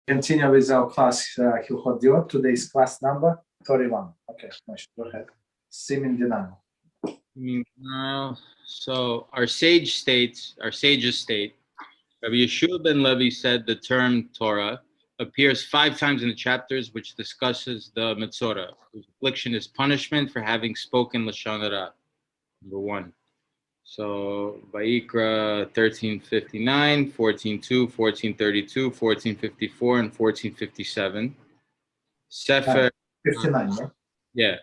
Continue with our class Hilchot Diot. Today's class number 31. Okay, Moshe, go ahead. Seeming denial. So our sages state, Rabbi Yeshua ben Levi said the term Torah appears 5 times in the chapters which discusses the Metzora, whose affliction is punishment for having spoken Lashon Hara. Number 1. So Vayikra 13:59, 14:2, 14:32, 14:54, and 14:57. Sefer 59, no? Yeah.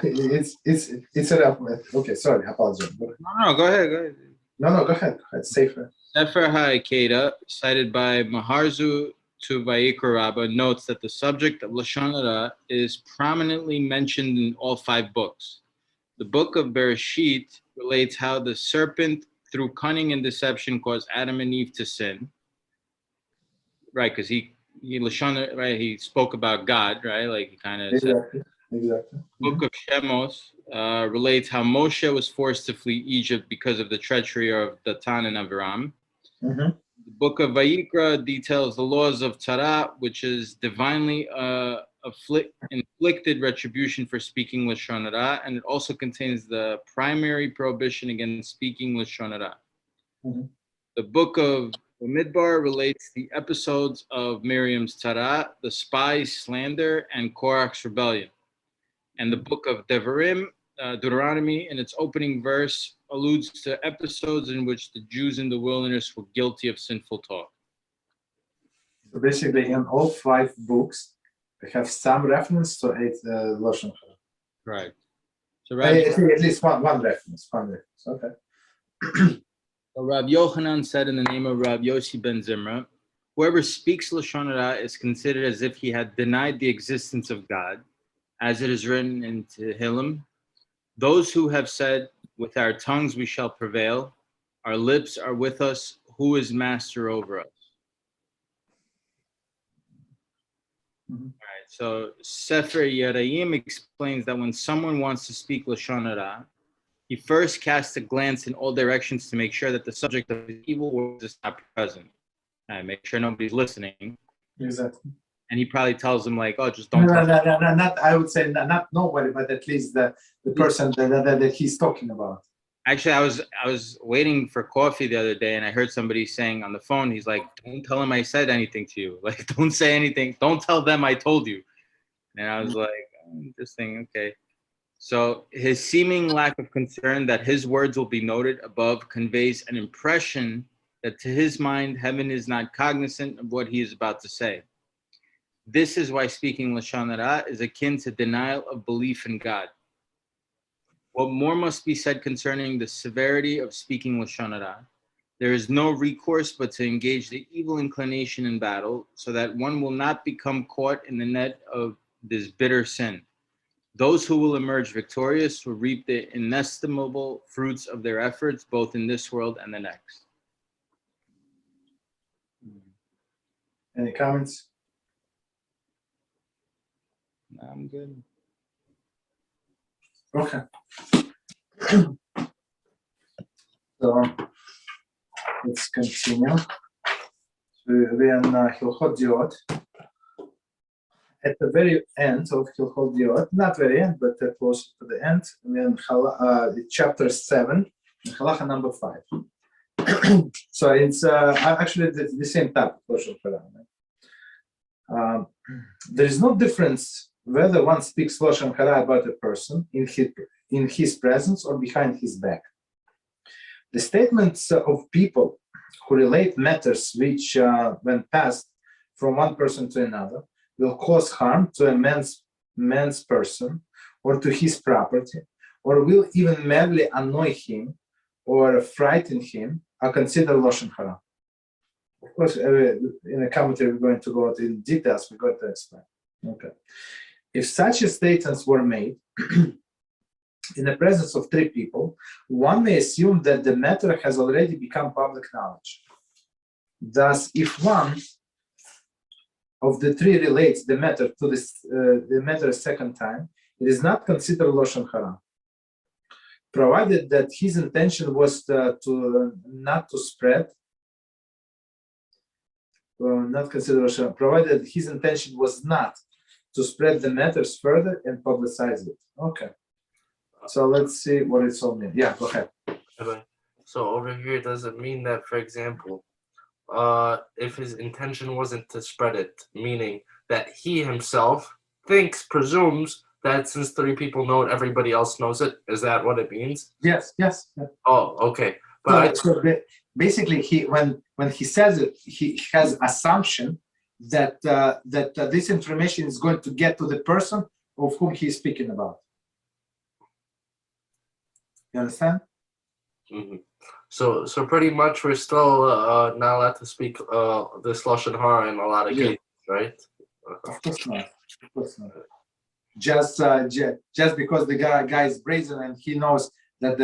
It's a okay, sorry, I apologize. No, go ahead. No, go ahead. It's safer. Sefer HaIkeda, cited by Maharzu to Vayikra Rabbah, notes that the subject of Lashon Hara is prominently mentioned in all 5 books. The book of Bereshit relates how the serpent, through cunning and deception, caused Adam and Eve to sin. Right, because he spoke about God, right? Like he kind of Exactly. The book of Shemos relates how Moshe was forced to flee Egypt because of the treachery of Datan and Aviram. Mm-hmm. The book of Vayikra details the laws of Torah, which is divinely inflicted retribution for speaking Lashon Hara, and it also contains the primary prohibition against speaking Lashon Hara. Mm-hmm. The book of Midbar relates the episodes of Miriam's Torah, the spy's slander, and Korach's rebellion. And the book of Devarim, Deuteronomy, in its opening verse, alludes to episodes in which the Jews in the wilderness were guilty of sinful talk. So basically, in all 5 books, we have some reference to Lashon Hara. Right. So at least one reference. Okay. So Rabbi Yochanan said in the name of Rabbi Yossi ben Zimra, whoever speaks Lashon Hara is considered as if he had denied the existence of God, as it is written in Tehillim. Those who have said, with our tongues we shall prevail, our lips are with us, who is master over us? Mm-hmm. All right, so Sefer Yerayim explains that when someone wants to speak Lashon Hara, he first casts a glance in all directions to make sure that the subject of his evil words is not present. And make sure nobody's listening. Exactly. And he probably tells them like, "Oh, just don't." No, not. I would say not nobody, but at least the person that he's talking about. Actually, I was waiting for coffee the other day, and I heard somebody saying on the phone, he's like, "Don't tell him I said anything to you. Like, don't say anything. Don't tell them I told you." And I was like, interesting. Okay. So his seeming lack of concern that his words will be noted above conveys an impression that to his mind, heaven is not cognizant of what he is about to say. This is why speaking Lashon Hara is akin to denial of belief in God. What more must be said concerning the severity of speaking Lashon Hara? There is no recourse but to engage the evil inclination in battle, so that one will not become caught in the net of this bitter sin. Those who will emerge victorious will reap the inestimable fruits of their efforts, both in this world and the next. Any comments? I'm good. Okay. So let's continue. So we're in Hilchot Diot. At the very end of Hilchot Diot, not very end, but close to the end, we're in chapter 7, halacha number 5. So it's actually the same type of Lashon Hara. There is no difference whether one speaks Lashon Hara about a person in his presence or behind his back. The statements of people who relate matters which, when passed from one person to another, will cause harm to a man's person or to his property, or will even merely annoy him or frighten him, are considered Lashon Hara. Of course, in a commentary, we're going to go into details. We're going to explain. Okay. If such statements were made in the presence of 3 people, one may assume that the matter has already become public knowledge. Thus, if one of the 3 relates the matter to the matter a second time, it is not considered Lashon Hara, provided that his intention was not to spread not considered Lashon, provided his intention was not to spread the matters further and publicize it. Okay. So let's see what it's all mean. Yeah, go ahead. Okay. So over here, does it mean that, for example, if his intention wasn't to spread it, meaning that he himself presumes that since 3 people know it, everybody else knows it? Is that what it means? Yes. Oh, okay. But so basically, when he says it, he has assumption that this information is going to get to the person of whom he is speaking about. You understand? Mm-hmm. So pretty much we're still not allowed to speak this Lashon Hara in a lot of cases, right? Of course not. Of course not. Just because the guy is brazen and he knows that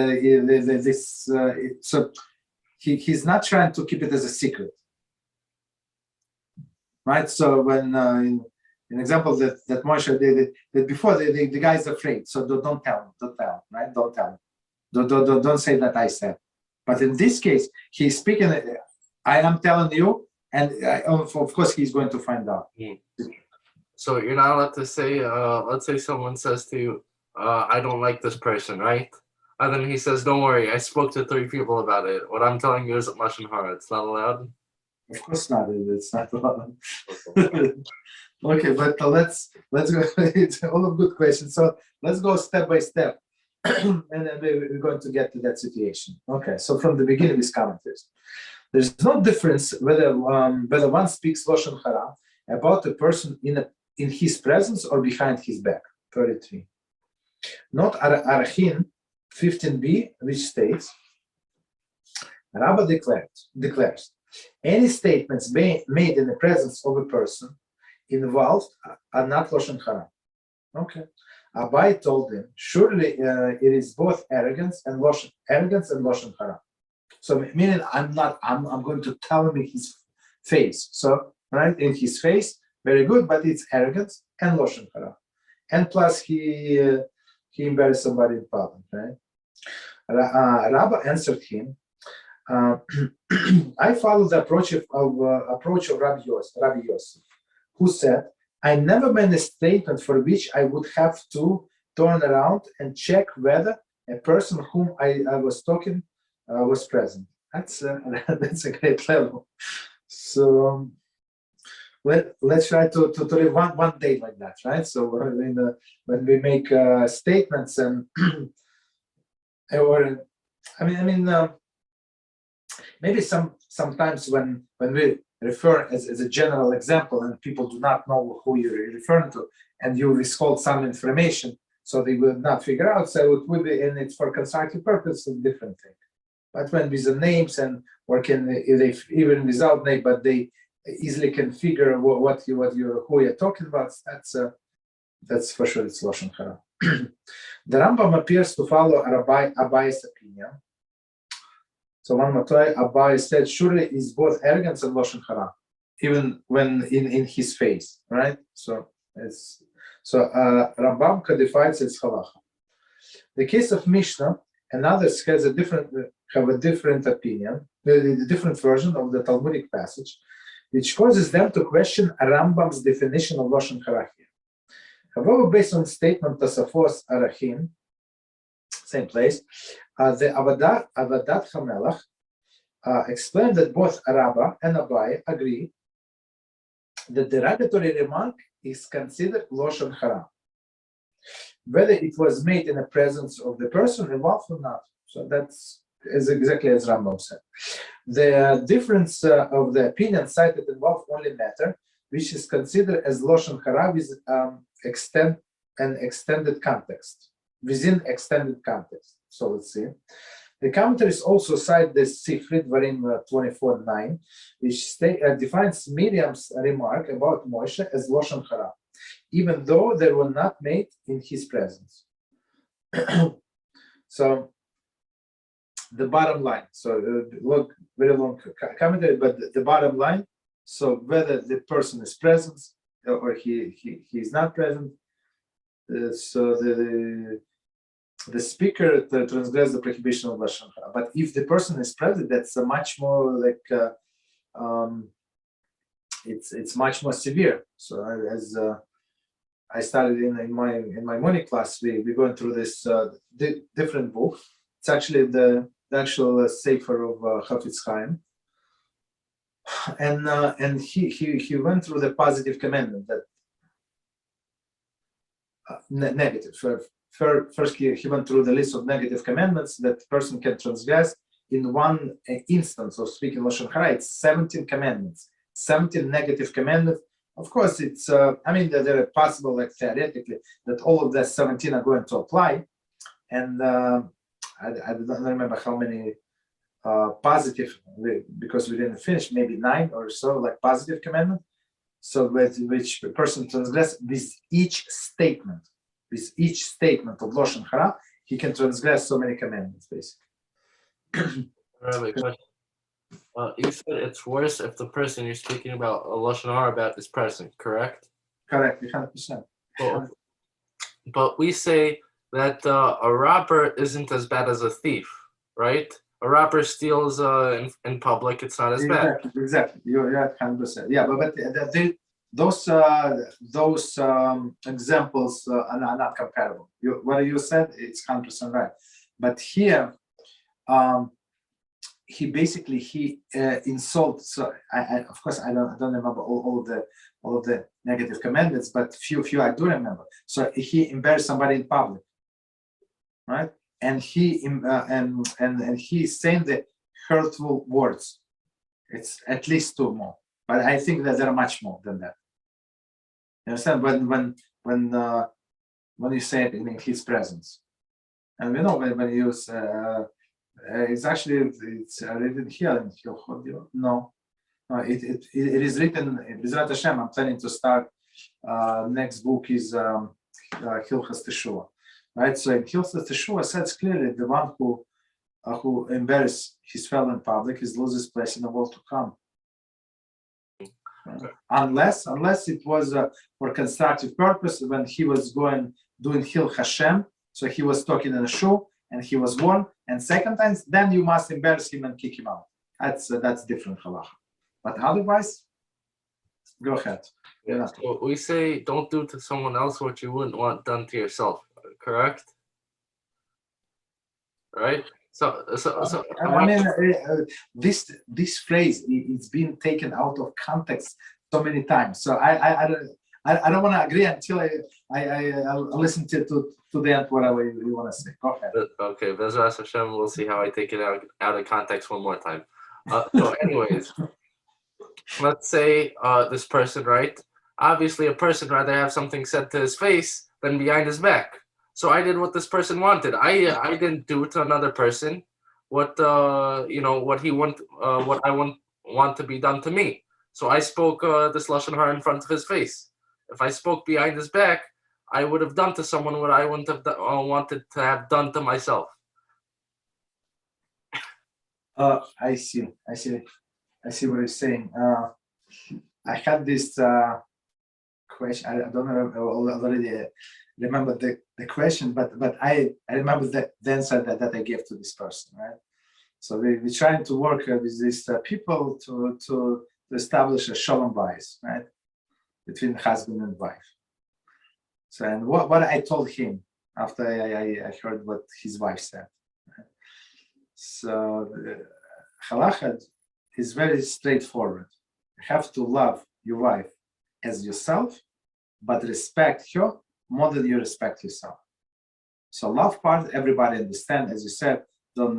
he's not trying to keep it as a secret, right? So when an example that Moshe did that before the guy is afraid, so don't tell him, right? Don't tell him, don't say that I said. But in this case, he's speaking. I am telling you, and of course he's going to find out. Mm. So you're not allowed to say, let's say someone says to you, I don't like this person, right? And then he says, don't worry, I spoke to 3 people about it. What I'm telling you isn't Lashon Hara. It's not allowed? Of course not. It's not allowed. Okay, but let's go. It's all of good questions. So let's go step by step. And then we're going to get to that situation. Okay, so from the beginning with commentaries. There's no difference whether one speaks Lashon Hara about a person in his presence or behind his back. 33. Not Arachin 15b, which states, Rabbi declares, any statements made in the presence of a person involved are not Lashon Hara. Okay. Abai told him, surely it is both arrogance and Lashon Hara. So meaning I'm going to tell him in his face. So right in his face, very good, but it's arrogance and Lashon Hara. And plus he embarrassed somebody in public, right? Rabbi answered him, I follow the approach of Rabbi Yosef, who said, I never made a statement for which I would have to turn around and check whether a person whom I was talking was present. That's a great level. So let's try to live one day like that, right? So when we make statements and or maybe sometimes when we refer as a general example and people do not know who you're referring to and you withhold some information so they will not figure out, so it will be, and it's for constructive purpose, a different thing. But when with the names and even without name, but they easily can figure who you're talking about, that's for sure it's Lashon Hara. The Rambam appears to follow Abai's opinion. So one more time, Abai said, surely is both arrogance and Lashon Hara, even when in his face, right? So Rambam codifies its halacha. The case of Mishneh and others have a different opinion, the different version of the Talmudic passage, which causes them to question Rambam's definition of Lashon Hara here. However, based on statement Tosafos Arachin, same place, the Avodat HaMelech explained that both Rabbah and Abai agree that the derogatory remark is considered Lashon Hara, whether it was made in the presence of the person involved or not. So that's exactly as Rambam said. The difference of the opinion cited involve only matter, which is considered as Lashon Hara with extended context, within extended context. So let's see. The commentaries also cite the Sifri Dvarim 24:9, which defines Miriam's remark about Moshe as Lashon Hara, even though they were not made in his presence. So the bottom line, so look, very long commentary, but the bottom line, so whether the person is present or he is not present, so the speaker transgress the prohibition of Lashon Hara. But if the person is present, that's a much more like it's much more severe. So as I started in my morning class, we going through this different book. It's actually the actual Sefer of Chafetz Chaim, and he went through the positive commandment that negative. First, he went through the list of negative commandments that person can transgress in one instance of speaking Lashon Hara. It's 17 commandments, 17 negative commandments. Of course, it's I mean that they're possible, like theoretically, that all of the 17 are going to apply, and I don't remember how many positive, because we didn't finish, maybe 9 or so, like positive commandment. So which the person transgress with each statement of Lashon Hara, he can transgress so many commandments, basically. Rabbi, question. You said it's worse if the person you're speaking about a Lashon Hara about is present, correct? Correct, 100%. But we say that a robber isn't as bad as a thief, right? A robber steals in public, it's not as bad. Exactly. You're at 100%. Yeah, but those examples are not comparable. What you said, it's 100% right. But here, he basically insults. So of course I don't remember all of the negative commandments, but few I do remember. So he embarrassed somebody in public, right? And he and he's saying the hurtful words. It's at least 2 more, but I think that there are much more than that. You understand? When you say it in his presence, and we know when you use it's actually it's written here in Hilchot. No, it is written in HaShem. I'm planning to start. Next book is Hilchot Teshuva. Right, so in Hilchot Teshuva says clearly the one who embarrasses his fellow in public is loses place in the world to come. Unless it was for constructive purpose, when he was doing Hil HaShem, so he was talking in a show and he was warned, and second time, then you must embarrass him and kick him out. That's different halacha. But otherwise, go ahead. Yeah, so we say don't do to someone else what you wouldn't want done to yourself. Correct? Right? So I mean, this phrase it's been taken out of context so many times. So I don't want to agree until I listen to the end whatever you want to say. Go ahead. Okay, Bezras Hashem, we'll see how I take it out of context one more time. So anyways, let's say this person, right? Obviously, a person rather have something said to his face than behind his back. So I did what this person wanted. I didn't do to another person what what he what I want to be done to me. So I spoke this Lashon Hara in front of his face. If I spoke behind his back, I would have done to someone what I wouldn't have wanted to have done to myself. I see what you're saying. I had this question. I don't already remember the question, but I remember the answer that I gave to this person, right? So we're trying to work with these people to establish a shalom bayis, right, between husband and wife. So, and what I told him after I heard what his wife said. Right? So halacha is very straightforward. You have to love your wife as yourself, but respect her more than you respect yourself. So love part, everybody understand, as you said, don't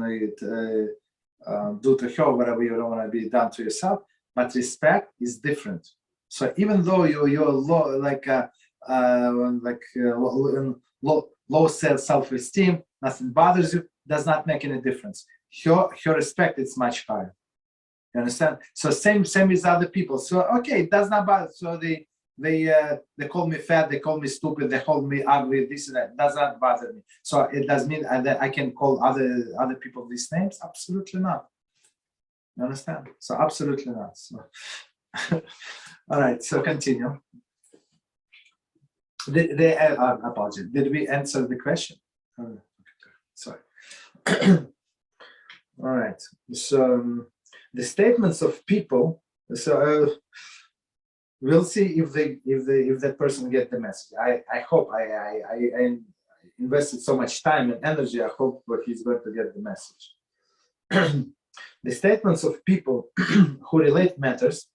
do to her whatever you don't want to be done to yourself, but respect is different. So even though you're low, low self-esteem, nothing bothers you, does not make any difference. Her respect is much higher. You understand? So same with other people. So okay, it does not bother. So they call me fat, they call me stupid, they call me ugly, this and that. Does not bother me. So it does mean that I can call other people these names? Absolutely not. You understand? So absolutely not. So all right, so continue. Apologies. Did we answer the question? Sorry. All right. So the statements of people. So we'll see if that person get the message. I hope I invested so much time and energy. I hope that he's going to get the message. The statements of people who relate matters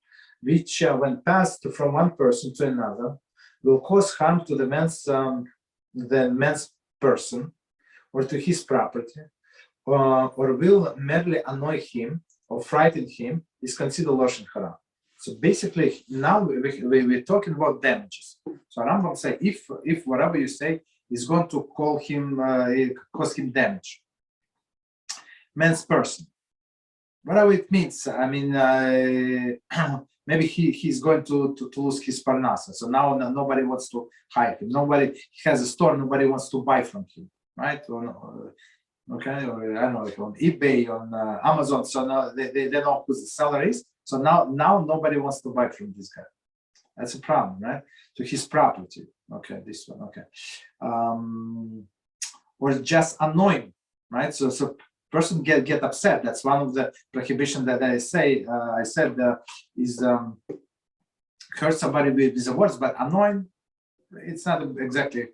which, when passed from one person to another, will cause harm to the man's person or to his property, or will merely annoy him or frighten him, is considered lashon hara. So basically, now we're talking about damages. So Rambam say if whatever you say is going to cause him damage, man's person, whatever it means. I mean, maybe he's going to lose his parnasa. So now nobody wants to hire him. Nobody, he has a store, nobody wants to buy from him, right? Okay, or I don't know, like on eBay, on Amazon. So now they know who the seller is. So now nobody wants to buy from this guy. That's a problem, right? To his property. Okay, this one. Okay, or just annoying, right? So person get upset. That's one of the prohibition that I said is hurt somebody with the words, but annoying, it's not exactly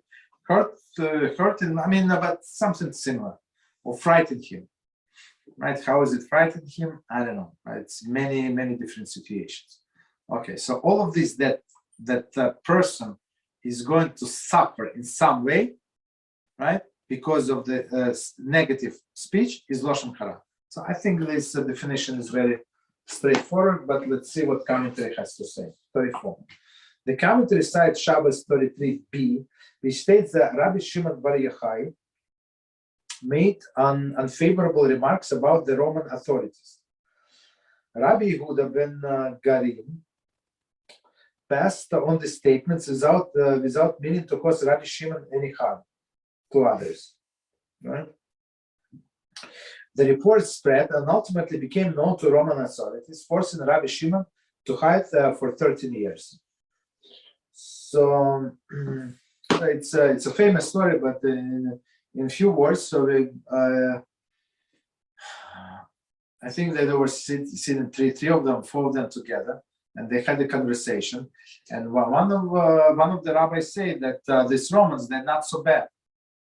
hurting. I mean, but something similar, or frighten him, right? How is it frighten him? I don't know. It's many different situations. Okay, so all of this that person is going to suffer in some way, right? Because of the negative speech is lashon hara. So I think this definition is very straightforward, but let's see what commentary has to say. 34. The commentary cites Shabbos 33b, which states that Rabbi Shimon Bar Yochai made unfavorable remarks about the Roman authorities. Rabbi Yehuda ben Garim passed on the statements without meaning to cause Rabbi Shimon any harm to others. Right? The report spread and ultimately became known to Roman authorities, forcing Rabbi Shimon to hide for 13 years. So it's a famous story, but in a few words. So I think that they were sitting three of them, four of them together, and they had a conversation. And one of the rabbis said that these Romans, they're not so bad.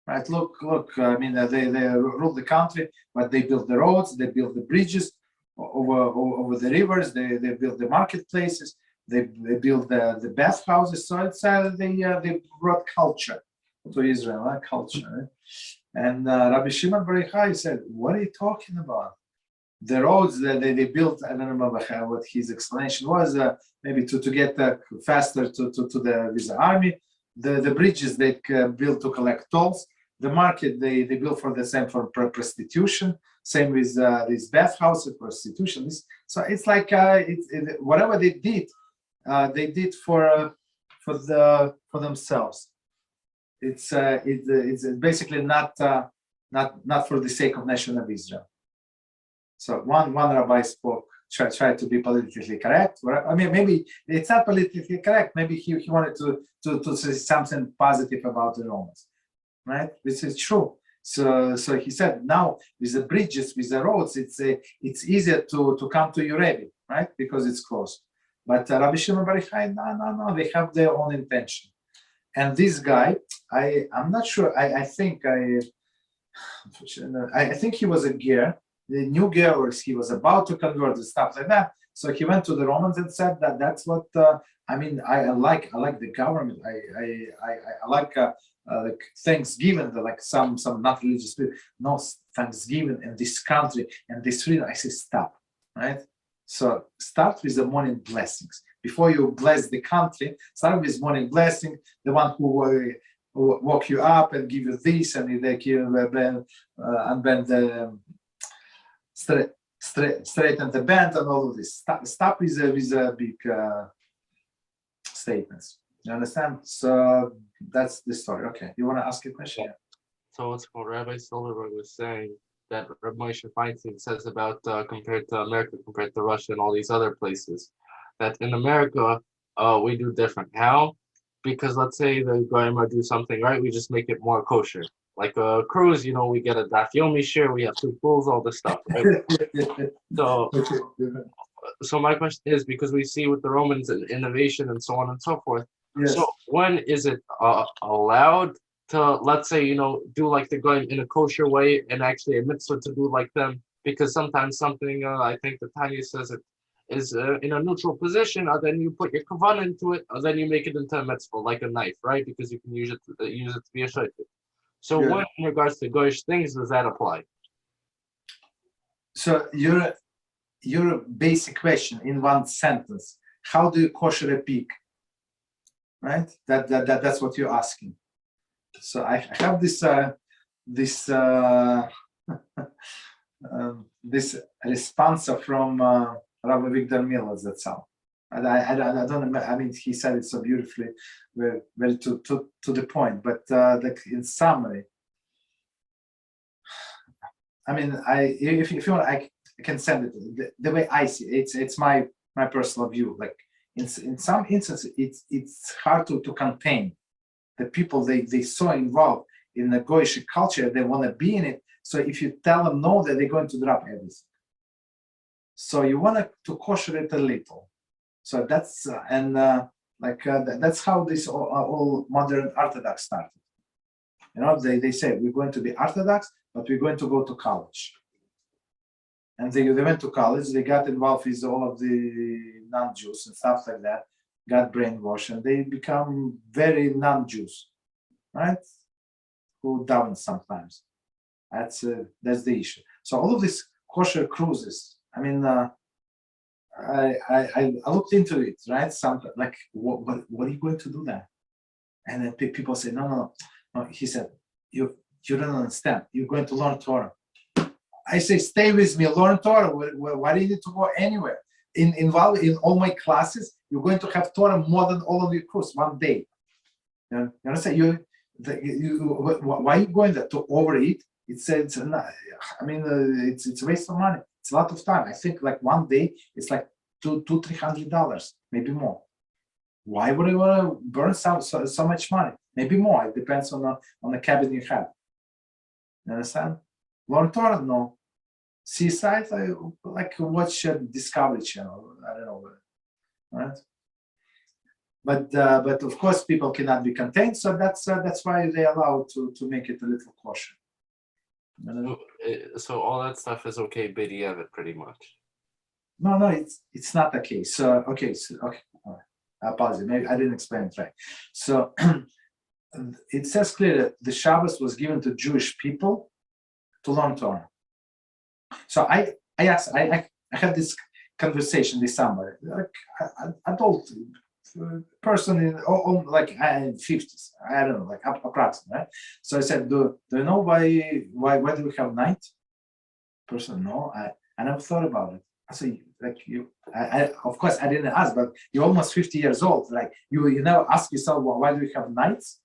Right? Look. I mean, they rule the country, but they build the roads, they build the bridges over the rivers, they build the marketplaces, they build the bathhouses. So it's they brought culture to Israel, culture. Right? And Rabbi Shimon Bar Yochai said, "What are you talking about? The roads that they built, I don't remember what his explanation was. Maybe to get faster with the army." The bridges they built to collect tolls. The market they built for the same for prostitution. Same with these bathhouses, prostitution. So it's like whatever they did for themselves. It's basically not for the sake of nation of Israel. So one rabbi tried to be politically correct. I mean, maybe it's not politically correct. Maybe he wanted to say something positive about the Romans, right? This is true. So he said, now with the bridges, with the roads, it's easier to come to Yurevi, right? Because it's close. But Rabbi Shimon Bar Yochai, no, they have their own intention. And this guy, I'm not sure. I think he was a ger. The new ger, or he was about to convert and stuff like that. So he went to the Romans and said that's what I mean. I like the government. I like Thanksgiving. Like some not religious people. No Thanksgiving in this country and this freedom. I say stop, right? So start with the morning blessings before you bless the country. Start with morning blessing. The one who woke you up and give you this and they give unbend the. Straighten the band and all of this. Stop with a big statements. You understand? So that's the story. Okay, you want to ask a question? Yeah. So what's called Rabbi Silverberg was saying that Rabbi Moshe Feinstein says about compared to America, compared to Russia and all these other places, that in America we do different. How? Because let's say the grandma do something right, we just make it more kosher. Like a cruise, we get a daf yomi share, we have 2 pools, all this stuff, right? So So my question is, because we see with the Romans and innovation and so on and so forth. Yes. So when is it allowed to, let's say, do like the going in a kosher way and actually a mitzvah to do like them? Because sometimes something, I think the Tanya says it is in a neutral position, or then you put your kavanah into it, or then you make it into a mitzvah, like a knife, right? Because you can use it to be a shaykhut. So Yeah. when, in regards to goyish things, does that apply? So your basic question in one sentence: how do you kosher a pig? Right? That's what you're asking. So I have this this response from Rabbi Victor Miller. That's all. And I don't know. I mean, he said it so beautifully, very to the point. But in summary, I mean, if you want, I can send it the way I see it. It's my personal view. Like in some instances, it's hard to contain the people they so involved in the goyish culture. They want to be in it. So if you tell them no, that they're going to drop everything. So you want to kosher it a little. So that's that's how this all modern Orthodox started. They say we're going to be Orthodox, but we're going to go to college. And they went to college. They got involved with all of the non-Jews and stuff like that. Got brainwashed, and they become very non-Jews, right? Who down sometimes. That's the issue. So all of these kosher cruises. I mean, I looked into it, right? Something like, what are you going to do there? And then people say, no. He said, you don't understand. You're going to learn Torah. I say, stay with me, learn Torah. Why do you need to go anywhere? Involved in all my classes, you're going to have Torah more than all of your course one day. You understand? Why are you going there? To overeat? It's a waste of money. It's a lot of time. I think like one day it's like $200-$300, maybe more. Why would I want to burn so much money? Maybe more. It depends on the cabin you have. You understand? Learn Torah? No. Seaside? I like watch Discovery Channel. I don't know, right? But of course people cannot be contained, so that's why they allow to make it a little kosher. So all that stuff is okay, b'diavad, pretty much. No, it's not the case. So okay. All right. I apologize. Maybe I didn't explain it right. So it says clearly that the Shabbos was given to Jewish people to learn Torah. So I had this conversation with somebody, like adult person in like 50s. I don't know, like approximately. Right? So I said, do you know why do we have night? Person, no, I never thought about it. I said, like of course I didn't ask, but you're almost 50 years old. Like you never ask yourself, well, why do we have nights?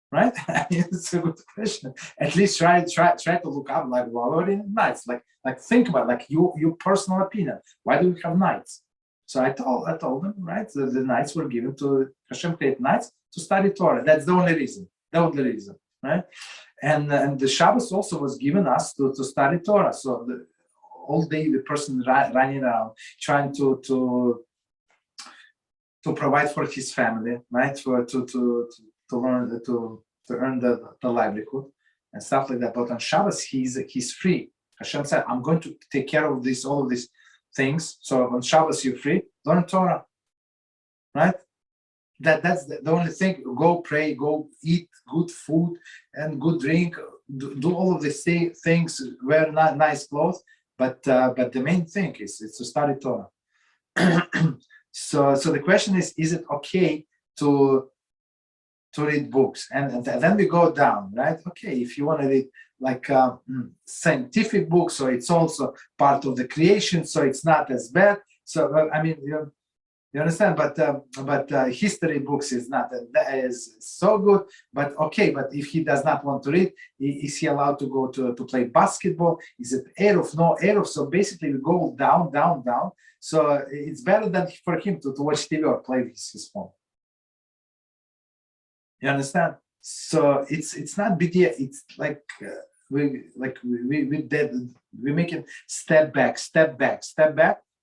Right? It's a good question. At least try to look up, like, why are we nights? Like think about like your personal opinion. Why do we have nights? So I told them, right? The nights were given to HaShem create nights to study Torah. That's the only reason. Right? And the Shabbos also was given us to study Torah. So all day the person running around trying to provide for his family, right? To learn to earn the livelihood and stuff like that. But on Shabbos he's free. Hashem said, I'm going to take care of all of these things. So on Shabbos you're free. Learn Torah, right? That's the only thing. Go pray, go eat good food and good drink. Do all of these things. Wear nice clothes. But the main thing is to study Torah. So the question is it okay to read books? And then we go down, right? Okay, if you want to read like scientific books, so it's also part of the creation, so it's not as bad. So I mean, you understand? But history books is not that is so good. But okay, but if he does not want to read, is he allowed to go to play basketball? Is it Eruv? No Eruv. So basically, we go down. So it's better than for him to watch TV or play with his phone. You understand? So it's not big deal. It's like we make it step back.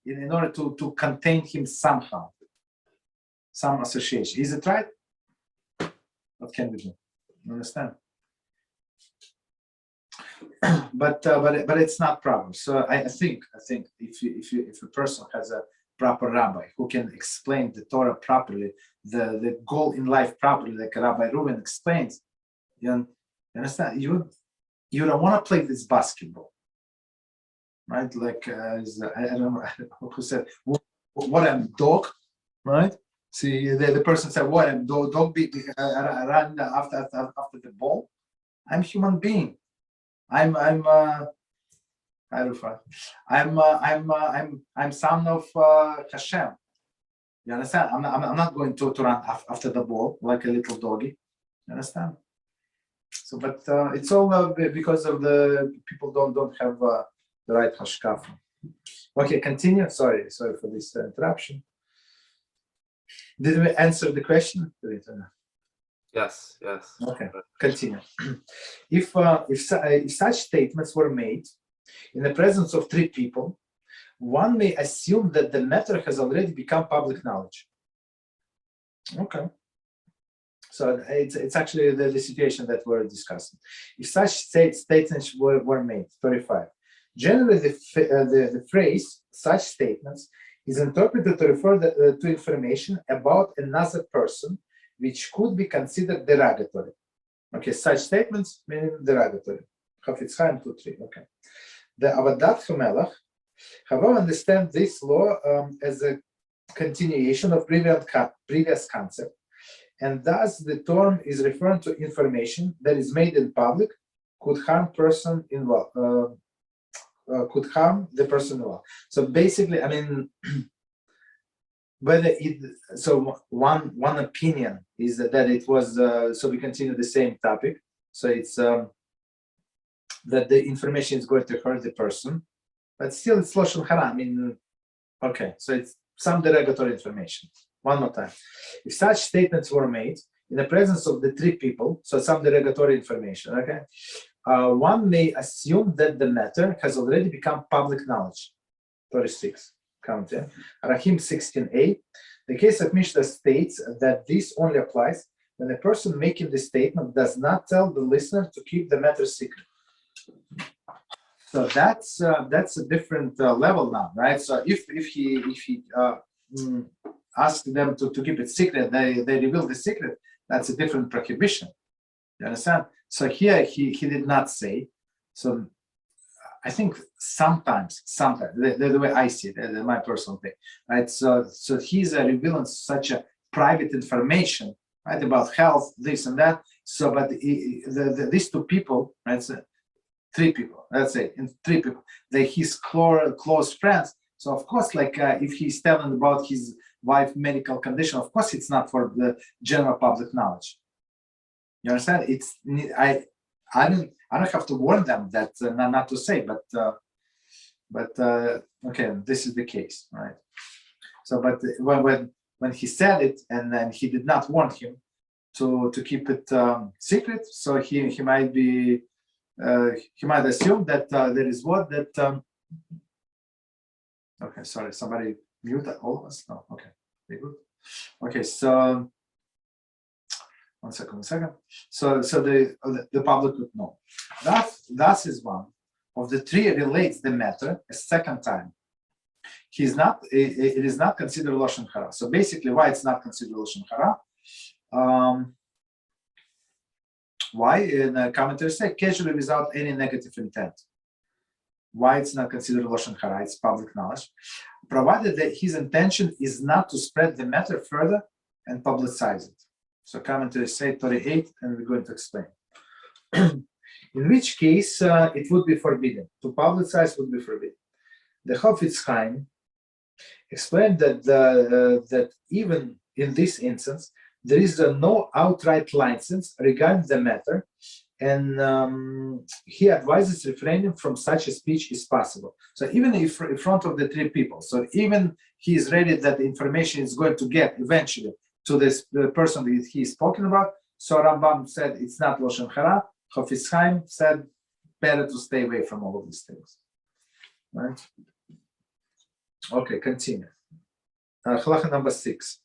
in order to contain him somehow, some association. Is it right? What can we do? You understand? but it's not proper. So I think if a person has a proper rabbi who can explain the Torah properly, the goal in life properly, like Rabbi Reuven explains, you understand? You don't want to play this basketball, right? Like I don't know who said, what I'm dog, right? See, the person said, what I'm dog beat run after the ball. I'm human being. I'm son of HaShem. You understand? I'm not going to run after the ball like a little doggy. You understand? So, but it's all because of the people don't have the right hashkafa. Okay, continue. Sorry for this interruption. Did we answer the question? Yes. Okay, continue. If such statements were made in the presence of three people, one may assume that the matter has already become public knowledge. Okay. So it's actually the situation that we're discussing. If such statements were made, 35. Generally, the phrase "such statements" is interpreted to refer to information about another person, which could be considered derogatory. Okay, such statements meaning derogatory. Chafetz Chaim 2:3. Okay. The Avodat HaMelech, however, understand this law as a continuation of previous concept, and thus the term is referring to information that is made in public could harm person involved. Could harm the person involved. So basically, I mean, one opinion is that it was. So we continue the same topic. So it's that the information is going to hurt the person, but still it's lashon hara. I mean, okay, so it's some derogatory information. One more time. If such statements were made in the presence of the three people, so some derogatory information, okay, one may assume that the matter has already become public knowledge. 36, count there. Rahim 16a. The case of Mishneh states that this only applies when the person making the statement does not tell the listener to keep the matter secret. So that's a different level now, right? So if he asked them to keep it secret, they reveal the secret. That's a different prohibition. You understand? So here he did not say. So I think sometimes the way I see it, my personal thing, right? So he's revealing such a private information, right, about health, this and that. So, but these two people, right? So three people, let's say, and three people, they're his close friends. So of course, like if he's telling about his wife's medical condition, of course it's not for the general public knowledge. You understand? It's I don't have to warn them that not to say, but okay, this is the case, right? So, but when he said it and then he did not warn him to keep it secret, so he might be he might assume that there is what that. Okay, sorry, somebody mute all of us. No, okay, very good. Okay, so. One second. So the public would know. That is one of the three relates the matter a second time. It is not considered lashon hara. So basically, why it's not considered lashon hara? Why? In the commentary say casually without any negative intent. Why it's not considered lashon hara? It's public knowledge, provided that his intention is not to spread the matter further and publicize it. So commentary say 38, and we're going to explain. In which case, it would be forbidden. To publicize would be forbidden. The Chafetz Chaim explained that even in this instance, there is no outright license regarding the matter, and he advises refraining from such a speech is possible. So even if in front of the three people, so even he is ready that the information is going to get eventually to this the person that he is talking about. So Rambam said it's not lashon hara. Chafetz Chaim said better to stay away from all of these things. Right? Okay, continue. Halacha number 6.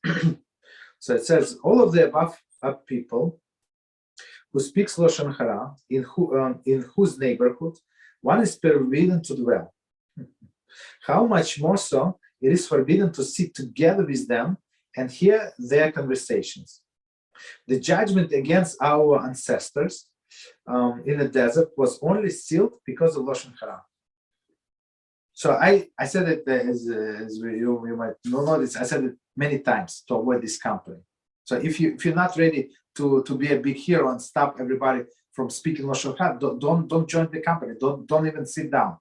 So it says, all of the above are people who speaks Lashon Hara, in whose neighborhood one is forbidden to dwell. How much more so it is forbidden to sit together with them and hear their conversations. The judgment against our ancestors in the desert was only sealed because of Lashon Hara. So I said it as you might notice, I said it many times to avoid this company. So if you're not ready to be a big hero and stop everybody from speaking Lashon Hara, don't join the company. Don't even sit down.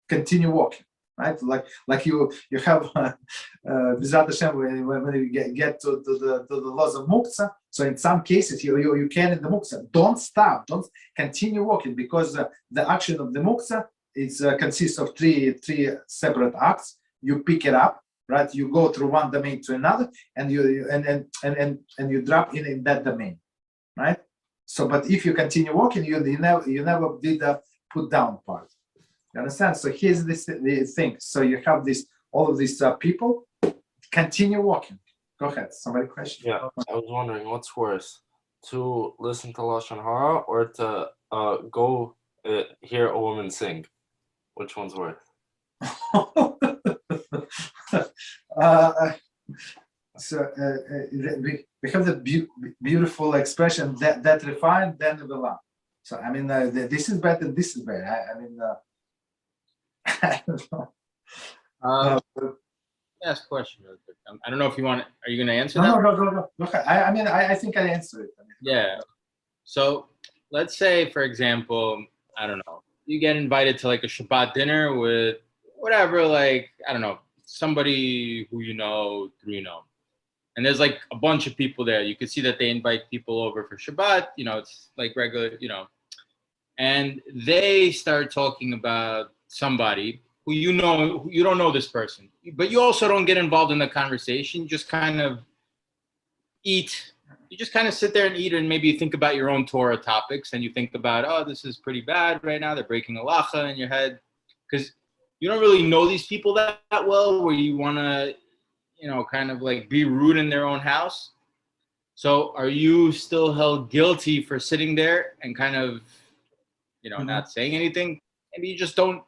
Continue walking. Right, like you have B'ezrat Hashem when you get to the laws of muktzah. So in some cases you can in the muktzah. Don't stop. Don't continue walking, because the action of the muktzah consists of three separate acts. You pick it up, right? You go through one domain to another, and you drop in that domain, right? So, but if you continue walking, you never did the put down part. You understand? So here's the thing. So you have all of these people. Continue walking. Go ahead. Somebody question? Yeah, I was wondering what's worse, to listen to Lashon Hara or to go hear a woman sing. Which one's worse? We have the beautiful expression that refined, then nevela. So I mean, this is better. This is better. I don't know. Ask a question real quick. I don't know if you want. Are you going to answer No, that? no. Okay. I think I answered it. Yeah. So let's say, for example, I don't know, you get invited to like a Shabbat dinner with whatever, like, I don't know, somebody who you know, and there's like a bunch of people there. You can see that they invite people over for Shabbat. It's like regular, and they start talking about somebody who you don't know this person, but you also don't get involved in the conversation. You just kind of eat. You just kind of sit there and eat, and maybe you think about your own Torah topics, and you think about, oh, this is pretty bad right now. They're breaking halacha in your head, because you don't really know these people that well, where you want to, kind of like be rude in their own house. So are you still held guilty for sitting there and kind of, not saying anything? Maybe you just don't.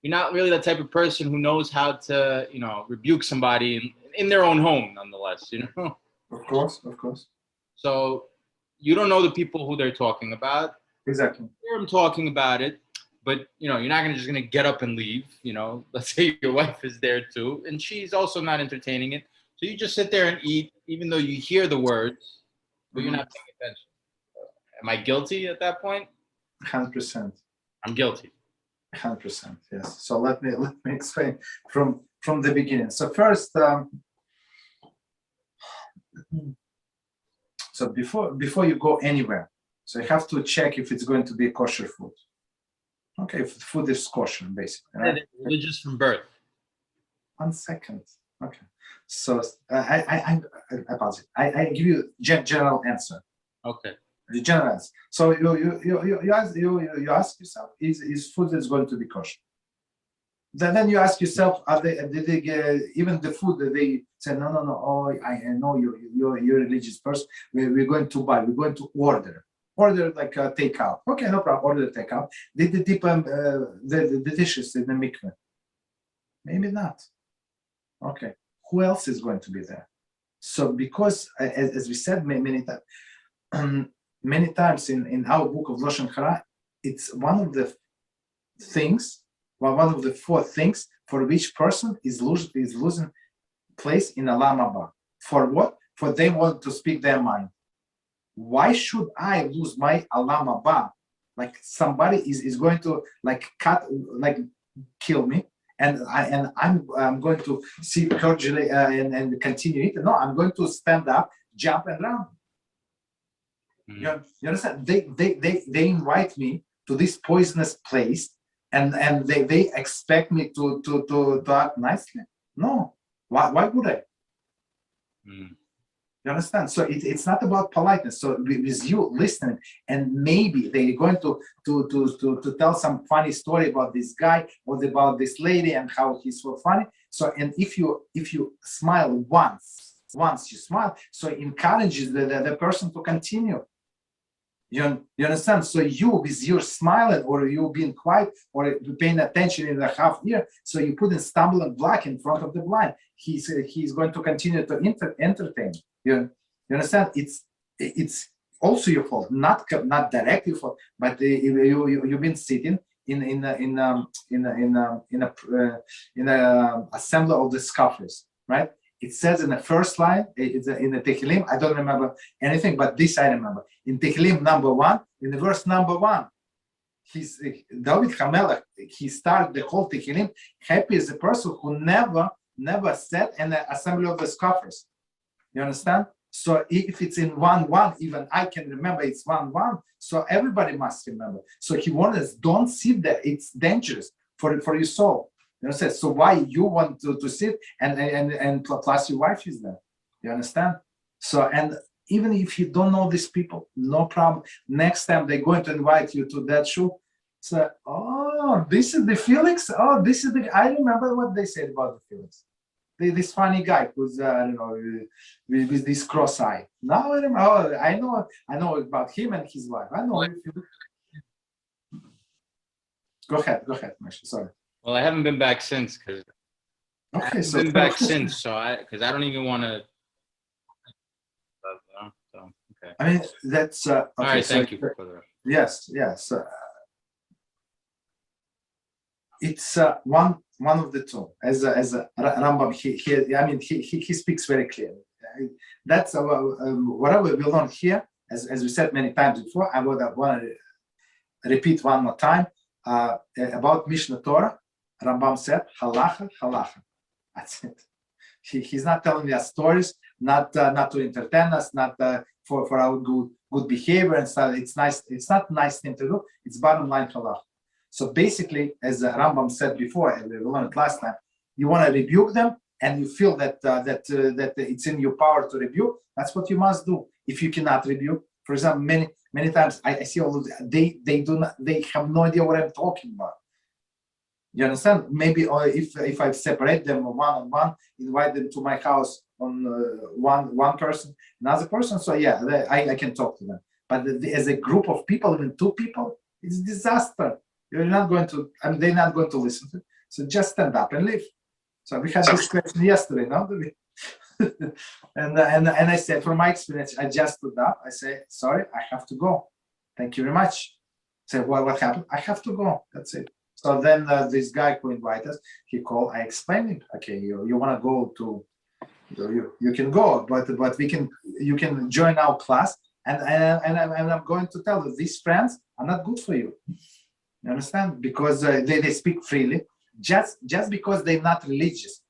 You're not really the type of person who knows how to, rebuke somebody in their own home, nonetheless, Of course. So you don't know the people who they're talking about. Exactly. You hear them talking about it, but, you're not just going to get up and leave. Let's say your wife is there too, and she's also not entertaining it. So you just sit there and eat, even though you hear the words, but you're not paying attention. Am I guilty at that point? 100%. I'm guilty. 100%, yes. So let me explain from the beginning. So first, so before you go anywhere, so you have to check if it's going to be kosher food. Okay, if the food is kosher, basically. Right? Religious from birth. 1 second. Okay. So I pause it. I give you general answer. Okay. The general answer. So you ask yourself, is food that's going to be kosher? Then you ask yourself, did they get even the food that they say, no, oh, I know you're a religious person. We're going to buy, we're going to order like takeout. Okay, no problem, order takeout. Did they dip the dishes in the mikveh? Maybe not. Okay, who else is going to be there? So because, as we said many times in our book of Lashon Hara, it's one of the things, one of the 4 things for which person is losing place in Olam Haba. For what? For they want to speak their mind. Why should I lose my Olam Haba? Like somebody is going to kill me, and I'm going to sit cordially and continue it. No, I'm going to stand up, jump and run. You understand? They invite me to this poisonous place, and they expect me to act nicely. No, why would I? You understand? So it's not about politeness. So with you listening, and maybe they're going to tell some funny story about this guy or about this lady and how he's so funny. So, and if you smile once you smile, so it encourages the person to continue. You understand? So you, with your smiling, or you being quiet, or paying attention in the half ear, so you put a stumbling block in front of the blind. He's going to continue to entertain. You understand? It's also your fault, not directly your fault, but you've been sitting in a assembly of the scoffers, right? It says in the first line, it's in the TIKKUN, I don't remember anything, but this I remember. In TIKKUN number 1, in the verse number 1, David HaMelech, he started the whole TIKKUN. Happy is the person who never sat in the assembly of the scoffers. You understand? So if it's in 1:1, even I can remember it's 1:1, so everybody must remember. So he warned us, don't sit there, it's dangerous for your soul. You know, so why you want to sit and plus your wife is there? You understand? So, and even if you don't know these people, no problem. Next time they're going to invite you to that show. So, oh, this is the Felix. Oh, this is I remember what they said about the Felix. This funny guy who's I don't know, with this cross eye. Now I remember. Oh, I know about him and his wife. I know. Go ahead, Moshe. Sorry. Well, I haven't been back since because been back since, so I don't even want to. So okay. I mean, that's okay, all right. so Thank you for the. Yes. It's one of the two. As a Rambam, he speaks very clearly. That's whatever we learned here. As we said many times before, I want to repeat one more time about Mishneh Torah. Rambam said, halacha. That's it. He's not telling us stories, not to entertain us, not for our good behavior and stuff. It's nice. It's not a nice thing to do. It's bottom line halacha. So basically, as Rambam said before, and we learned it last time, you want to rebuke them, and you feel that it's in your power to rebuke. That's what you must do. If you cannot rebuke, for example, many times I see all of they have no idea what I'm talking about. You understand? Maybe if I separate them one-on-one, invite them to my house on one person, another person. So yeah, I can talk to them. But as a group of people, even 2 people, it's disaster. You're not going to. I mean, they're not going to listen to it. So just stand up and leave. So we had this question yesterday, no? and I said, from my experience, I just stood up. I say, sorry, I have to go. Thank you very much. Say, well, what happened? I have to go. That's it. So then this guy who invited us, he called. I explained him. Okay, you want to go to, you can go, but you can join our class, and I'm going to tell you these friends are not good for you. You understand? Because they speak freely, just because they're not religious.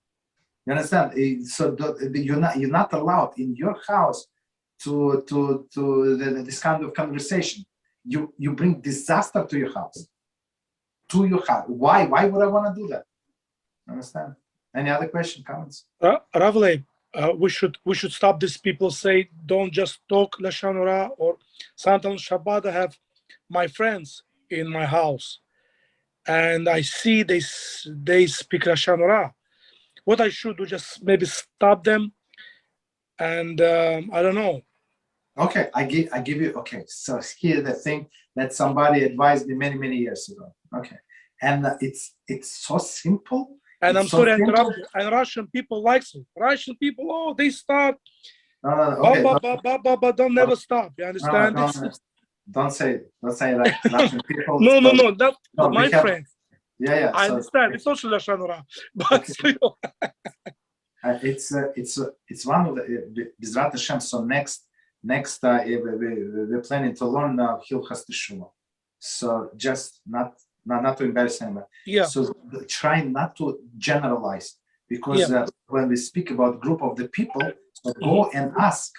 You understand? So you're not allowed in your house to this kind of conversation. You bring disaster to your house. Why would I want to do that? Understand? Any other question, comments? Ravle, we should stop these people say don't just talk Lashon Hara, or sometimes Shabbat I have my friends in my house and I see they speak Lashon Hara. What I should do, just maybe stop them, and I don't know. Okay, I give you. Okay, so here's the thing that somebody advised me many years ago. Okay, and it's so simple. And it's I'm sorry, and Russian people likes it. Russian people, they start. Okay. Don't never stop. You understand? Don't say that. Russian people. No, that's my friend. Yeah. I understand. It's also Lashon Hara, but still. It's one of the B'ezrat Hashem. So next we're planning to learn Hilchot Teshuva. So just not to embarrass anyone. Yeah. So try not to generalize, because when we speak about group of the people, so go and ask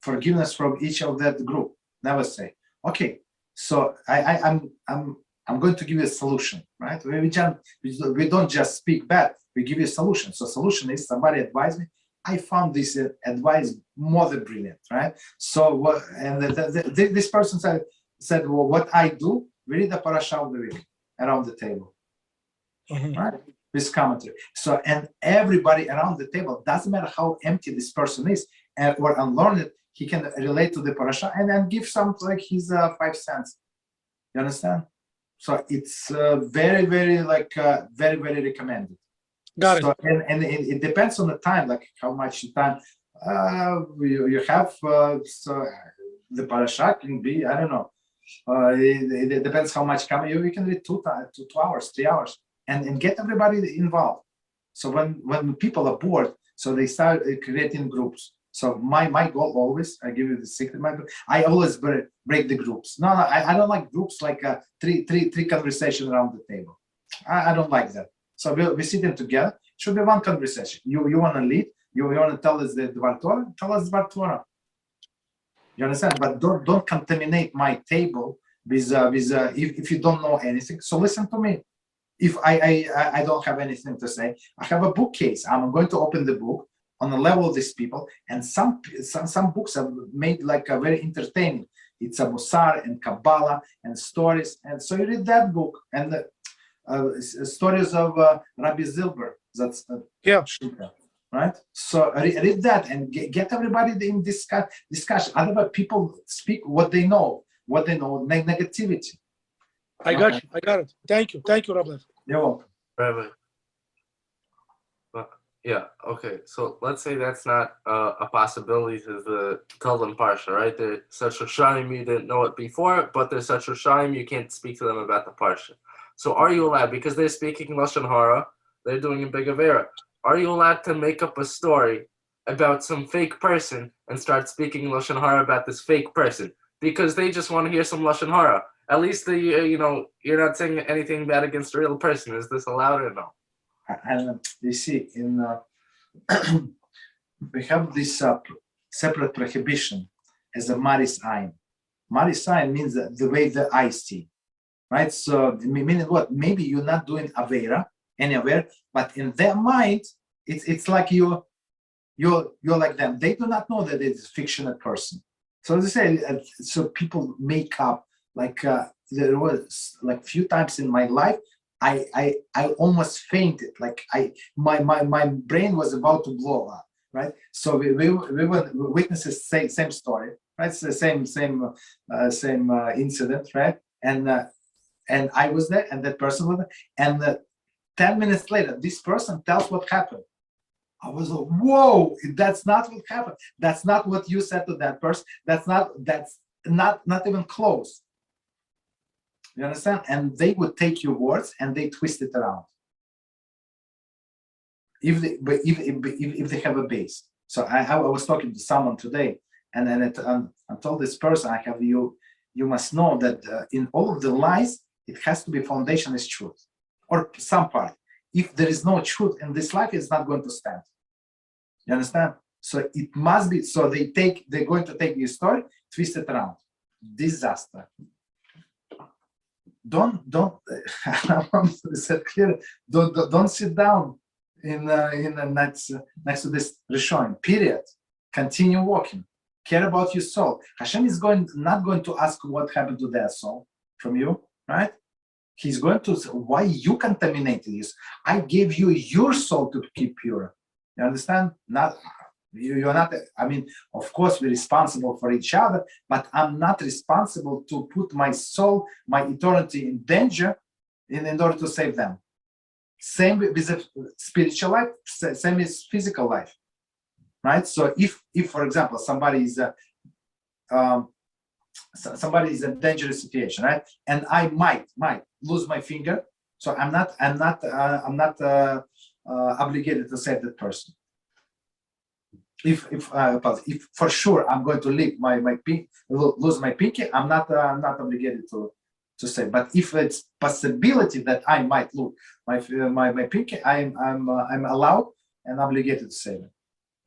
forgiveness from each of that group. Never say, okay, so I'm going to give you a solution, right? We don't just speak bad. We give you a solution. So solution is somebody advised me. I found this advice more than brilliant, right? So this person said, well, what I do, we read the parasha of the week around the table, right? with commentary. So, and everybody around the table, doesn't matter how empty this person is or unlearned, he can relate to the parasha and then give some like his 5 cents. You understand? So it's very, very very, very recommended. Got it. So, and it depends on the time, like how much time you have. So the parasha can be, I don't know. It depends how much coming. You can read 2 hours, 3 hours, and get everybody involved. So when people are bored, so they start creating groups. So my goal always, I give you the secret. I always break the groups. No, I don't like groups like three conversations around the table. I don't like that. So we sitting together. Should be one conversation. You want to lead. You want to tell us the Dvar Torah. Tell us Dvar Torah. You understand? But don't contaminate my table with if you don't know anything. So listen to me. If I don't have anything to say, I have a bookcase. I'm going to open the book on the level of these people, and some books are made like a very entertaining. It's a Musar and Kabbalah and stories, and so you read that book and the stories of Rabbi Zilber. That's right. So read that and get everybody in discussion. Otherwise, people speak what they know, negativity. I got you. I got it. Thank you, Rabbi. You're welcome. Rabbi. Yeah, okay. So let's say that's not a possibility to tell them Parsha, right? They're such a Shayim, you didn't know it before, but they're such a Shayim, you can't speak to them about the Parsha. So are you allowed, because they're speaking Lashon Hara, they're doing a big Avera, are you allowed to make up a story about some fake person and start speaking Lashon Hara about this fake person? Because they just want to hear some Lashon Hara. At least, you're not saying anything bad against a real person. Is this allowed or no? And you see, in we have this separate prohibition as a maris ayin. Maris ayin means the way the eye see, right? So meaning what? Maybe you're not doing avera anywhere, but in their mind, it's like you're like them. They do not know that it's a fictional person. So as I say, so people make up like there was like few times in my life. I almost fainted, like my brain was about to blow up, right? So we were witnesses, same story, right? It's the same incident, right? And I was there, and that person was there, and 10 minutes later, this person tells what happened. I was like, whoa, that's not what happened. That's not what you said to that person. That's not even close. You understand? And they would take your words and they twist it around. If they have a base. So I was talking to someone today, and then I told this person, I have you must know that in all of the lies, it has to be foundation is truth, or some part. If there is no truth in this life, it's not going to stand. You understand? So it must be. So they're going to take your story, twist it around. Disaster. Don't I want to say clear. Don't sit down in next to this Rishonim. Period. Continue walking. Care about your soul. HaShem is not going to ask what happened to their soul from you, right? He's going to say, why you contaminated this? I gave you your soul to keep pure. You understand? You're not, I mean, of course, we're responsible for each other, but I'm not responsible to put my soul, my eternity in danger in order to save them. Same with the spiritual life, same as physical life, right? So if for example, somebody is in a dangerous situation, right? And I might lose my finger, so I'm not obligated to save that person. If for sure I'm going to lose my pinky, I'm not obligated to say. But if it's possibility that I might lose my pinky, I'm allowed and obligated to save it.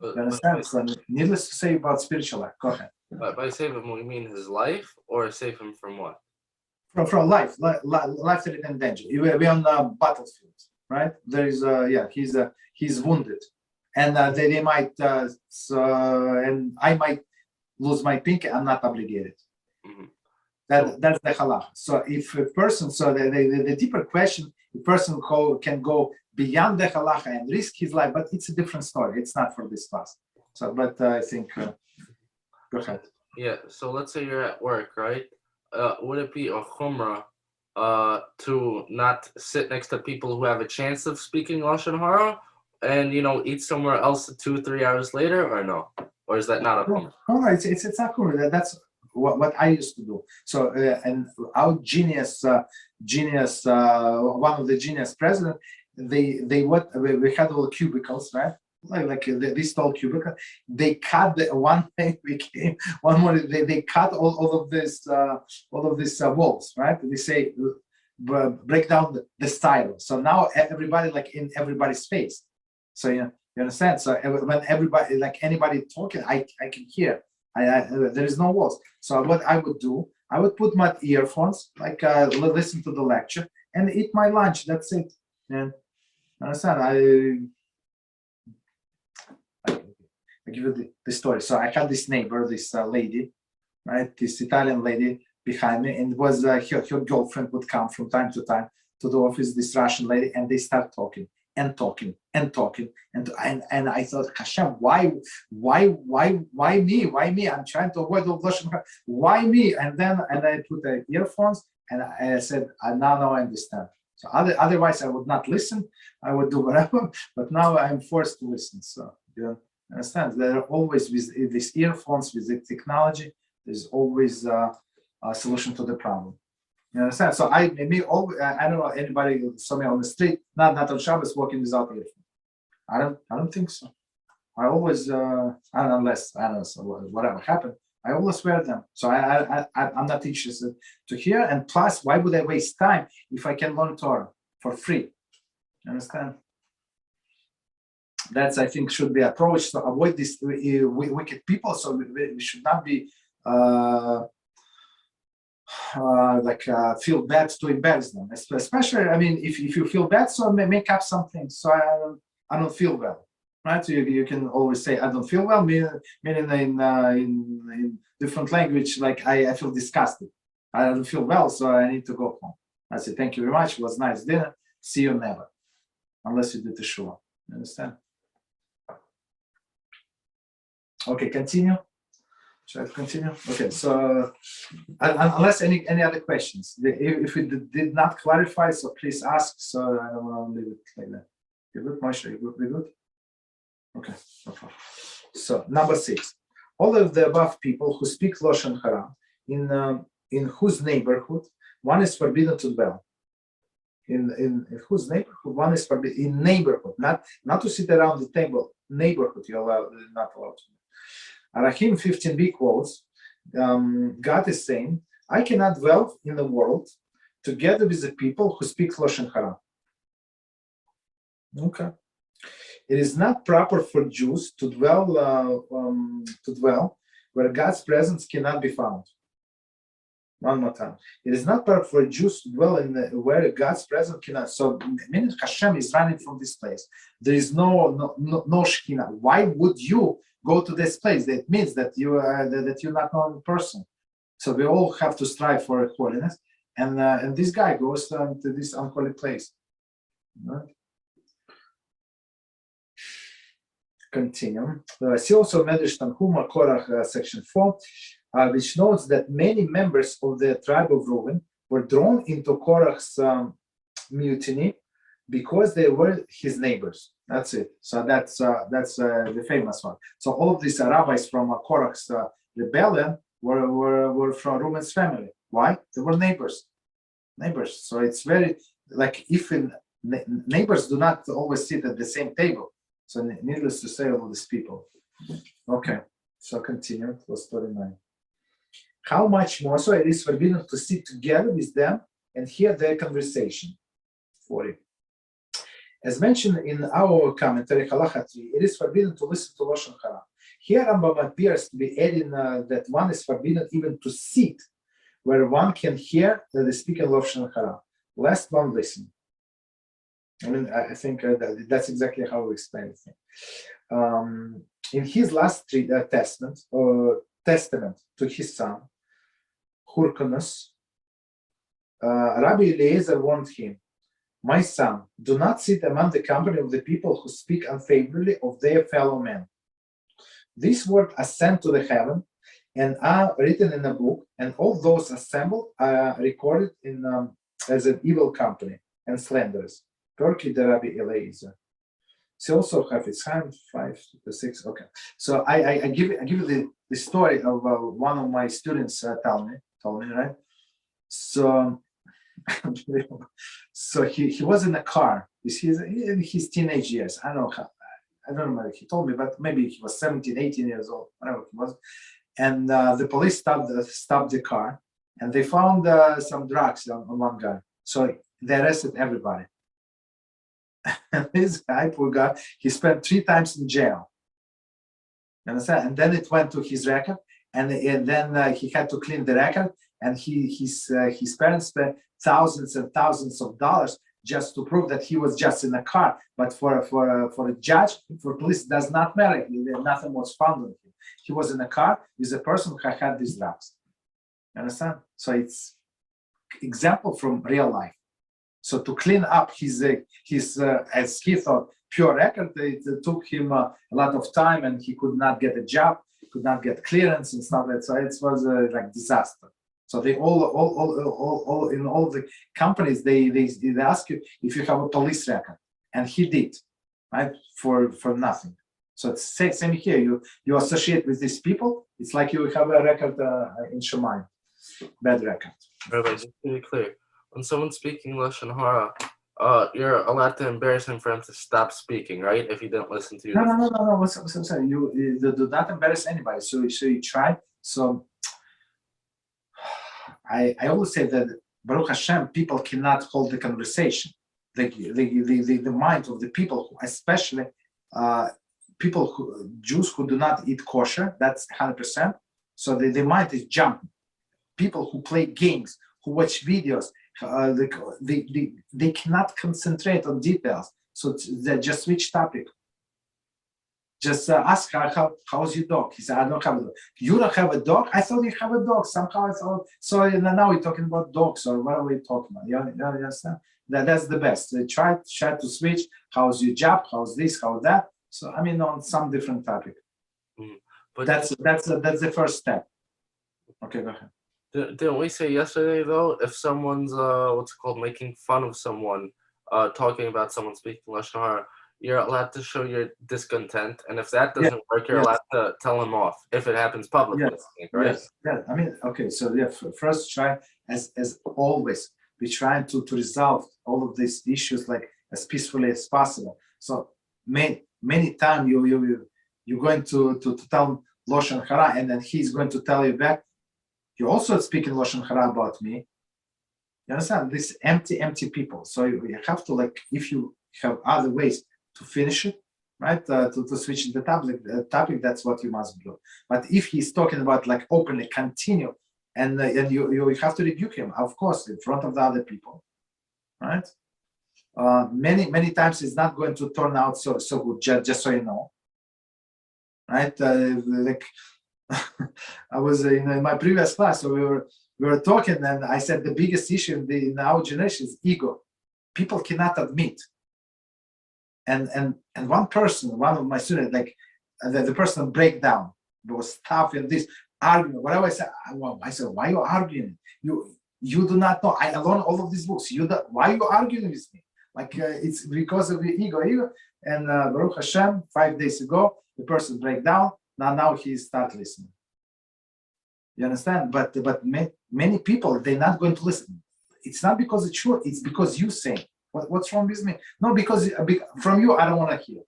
You understand? So needless to say about spiritual life. Go ahead. But by save him, we mean his life, or save him from what? From life threatening danger. We're on the battlefield, right? There is he's wounded. And they might, and I might lose my pinky. I'm not obligated. Mm-hmm. That's the halacha. So if a person, so the deeper question, the person who can go beyond the halacha and risk his life, but it's a different story. It's not for this class. So, but I think, go ahead. Yeah. So let's say you're at work, right? Would it be a chumrah to not sit next to people who have a chance of speaking lashon hara, and eat somewhere else 2-3 hours later, or no? Or is that not a chumrah? No, it's not chumrah. That's what I used to do. So and our genius, one of the genius president, we had all cubicles, right? Like this tall cubicle. They cut one thing became one more. They cut all of this walls, right? They say break down the style. So now everybody like in everybody's face. So you understand. So when everybody like anybody talking, I can hear. There is no walls. So what I would do, I would put my earphones, like listen to the lecture and eat my lunch. That's it. And understand? I give you the story. So I had this neighbor, this lady, right? This Italian lady behind me, and it was her girlfriend would come from time to time to the office, this Russian lady, and they start talking and talking and talking. And I thought, HaShem, why me? Why me? I'm trying to avoid all Russian. Why me? And I put the earphones and I said, now I understand. So otherwise I would not listen. I would do whatever, but now I'm forced to listen. So understand? There are always with these earphones, with the technology, there's always a solution to the problem. You understand? So I don't know anybody saw me on the street, not on Shabbos, walking without earphones. I don't think so. I always unless I don't know, so whatever happened, I always wear them. So I'm not interested to hear. And plus, why would I waste time if I can learn Torah for free? You understand? That's, I think, should be approached to avoid these wicked people. So we should not be feel bad to embarrass them. Especially, I mean, if you feel bad, so make up something. So I don't feel well, right? You can always say I don't feel well, meaning in different language, like I feel disgusted. I don't feel well, so I need to go home. I say thank you very much. It was nice dinner. See you never, unless you do Teshuva. You understand? Okay, continue. Should I continue? Okay, so unless any other questions, if we did not clarify, so please ask. So I don't want to leave it like that. You good, Moshe? You good? Okay, no problem. So number 6, all of the above people who speak Lashon Hara, in whose neighborhood one is forbidden to dwell. In whose neighborhood one is forbidden, in neighborhood, not to sit around the table. Neighborhood, you're not allowed to. Arachim 15b quotes, God is saying, I cannot dwell in the world together with the people who speak Lashon Hara. Okay. It is not proper for Jews to dwell where God's presence cannot be found. One more time. It is not proper for Jews to dwell where God's presence cannot. So, meaning HaShem is running from this place. There is no Shekhinah. Why would you go to this place? That means that you're not known person. So we all have to strive for holiness. And this guy goes to this unholy place. Right? Continue. See also Medrash Tanhuma, Korach, section 4, which notes that many members of the tribe of Reuven were drawn into Korach's mutiny because they were his neighbors. That's it. So that's the famous one. So all of these rabbis from Korach's rebellion were from Reuven's family. Why? They were neighbors. So it's very like if neighbors do not always sit at the same table. So needless to say, all of these people. Okay, so continue. Verse 39. How much more so it is forbidden to sit together with them and hear their conversation. 40. As mentioned in our commentary, Halacha 3, it is forbidden to listen to Lashon Hara. Here Rambam appears to be adding that one is forbidden even to sit where one can hear the speaking Lashon Hara, lest one listen. I mean, I think that's exactly how we explain it. In his last testament to his son, Hyrcanus, Rabbi Eliezer warned him, "My son, do not sit among the company of the people who speak unfavorably of their fellow men. These words are sent to the heaven and are written in a book, and all those assembled are recorded in as an evil company and slanderers." Turkey, the Rabbi Eliezer. So also have its hand 5 to 6. Okay, so I give you the story of one of my students told me, right? So so he was in a car. He's in his teenage years. I don't know. He told me, but maybe he was 17, 18 years old, whatever he was. And the police stopped the car, and they found some drugs on one guy. So they arrested everybody. And this guy, poor guy, he spent 3 times in jail. You understand? And then it went to his record, and then he had to clean the record. And his parents spent thousands and thousands of dollars just to prove that he was just in a car. But for a judge, for police, it does not matter. Nothing was found on him. He was in a car with a person who had these drugs. You understand? So it's example from real life. So to clean up his as he thought, pure record, it took him a lot of time, and he could not get a job, could not get clearance and stuff like that. So it was like disaster. So they all in all the companies they ask you if you have a police record, and he did, right, for nothing. So it's same here. You associate with these people, it's like you have a record in Shemaim, bad record. Rabbi, just to be clear, when someone's speaking Lashon Hara, you're allowed to embarrass him for him to stop speaking, right? If he didn't listen to you. No. What's I'm saying? You do not embarrass anybody. So you try. So I always say that Baruch Hashem, people cannot hold the conversation. The mind of the people, especially Jews who do not eat kosher, that's 100%. So the mind is jumping. People who play games, who watch videos, they cannot concentrate on details. So they just switch topic. Just ask how's your dog? He said, I don't have a dog. You don't have a dog? I thought you have a dog. Somehow I thought, so now we're talking about dogs, or what are we talking about? You understand? That's the best. They try to switch. How's your job? How's this? How that? So I mean, on some different topic. But that's the first step. Okay, go ahead. Didn't we say yesterday though, if someone's making fun of someone, talking about someone speaking Lashon Hara, you're allowed to show your discontent, and if that doesn't work, you're allowed to tell him off if it happens publicly, right? Yes. Yeah. I mean, okay. So yeah, first try as always. We try to resolve all of these issues like as peacefully as possible. So many times you're going to tell Lashon Hara, and then he's going to tell you back, you're also speaking Lashon Hara about me. You understand? This empty people. So you have to, if you have other ways to finish it, right? To switch the topic, that's what you must do. But if he's talking about openly continue, and you have to rebuke him, of course, in front of the other people, right? Many times it's not going to turn out so good. Just so you know, right? I was in my previous class, so we were talking, and I said the biggest issue in our generation is ego. People cannot admit. And one of my students, the person break down. It was tough and this argument. Whatever I said, why are you arguing? You do not know. I learned all of these books. Why are you arguing with me? It's because of your ego. And Baruch Hashem, 5 days ago, the person break down. Now he start listening. You understand? But many people, they're not going to listen. It's not because it's true. It's because you say. What's wrong with me? No, because from you, I don't want to hear.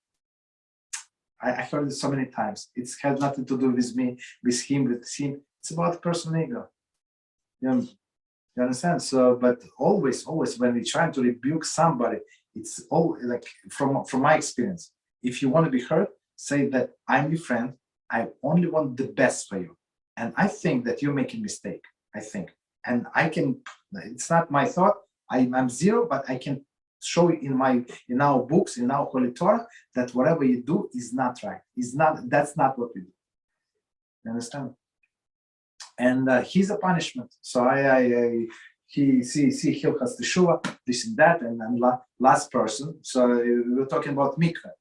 I heard it so many times. It has nothing to do with me, with him. It's about personal ego. You understand? So, but always, when we try to rebuke somebody, it's all from my experience. If you want to be heard, say that I'm your friend. I only want the best for you, and I think that you're making a mistake. I think, and I can. It's not my thought. I'm zero, but I can show you in our books, in our Holy Torah, that whatever you do is not right. That's not what we do. You understand? and he's a punishment. So he Hilchot Teshuva, this and that, and then last person. So we were talking about mikveh,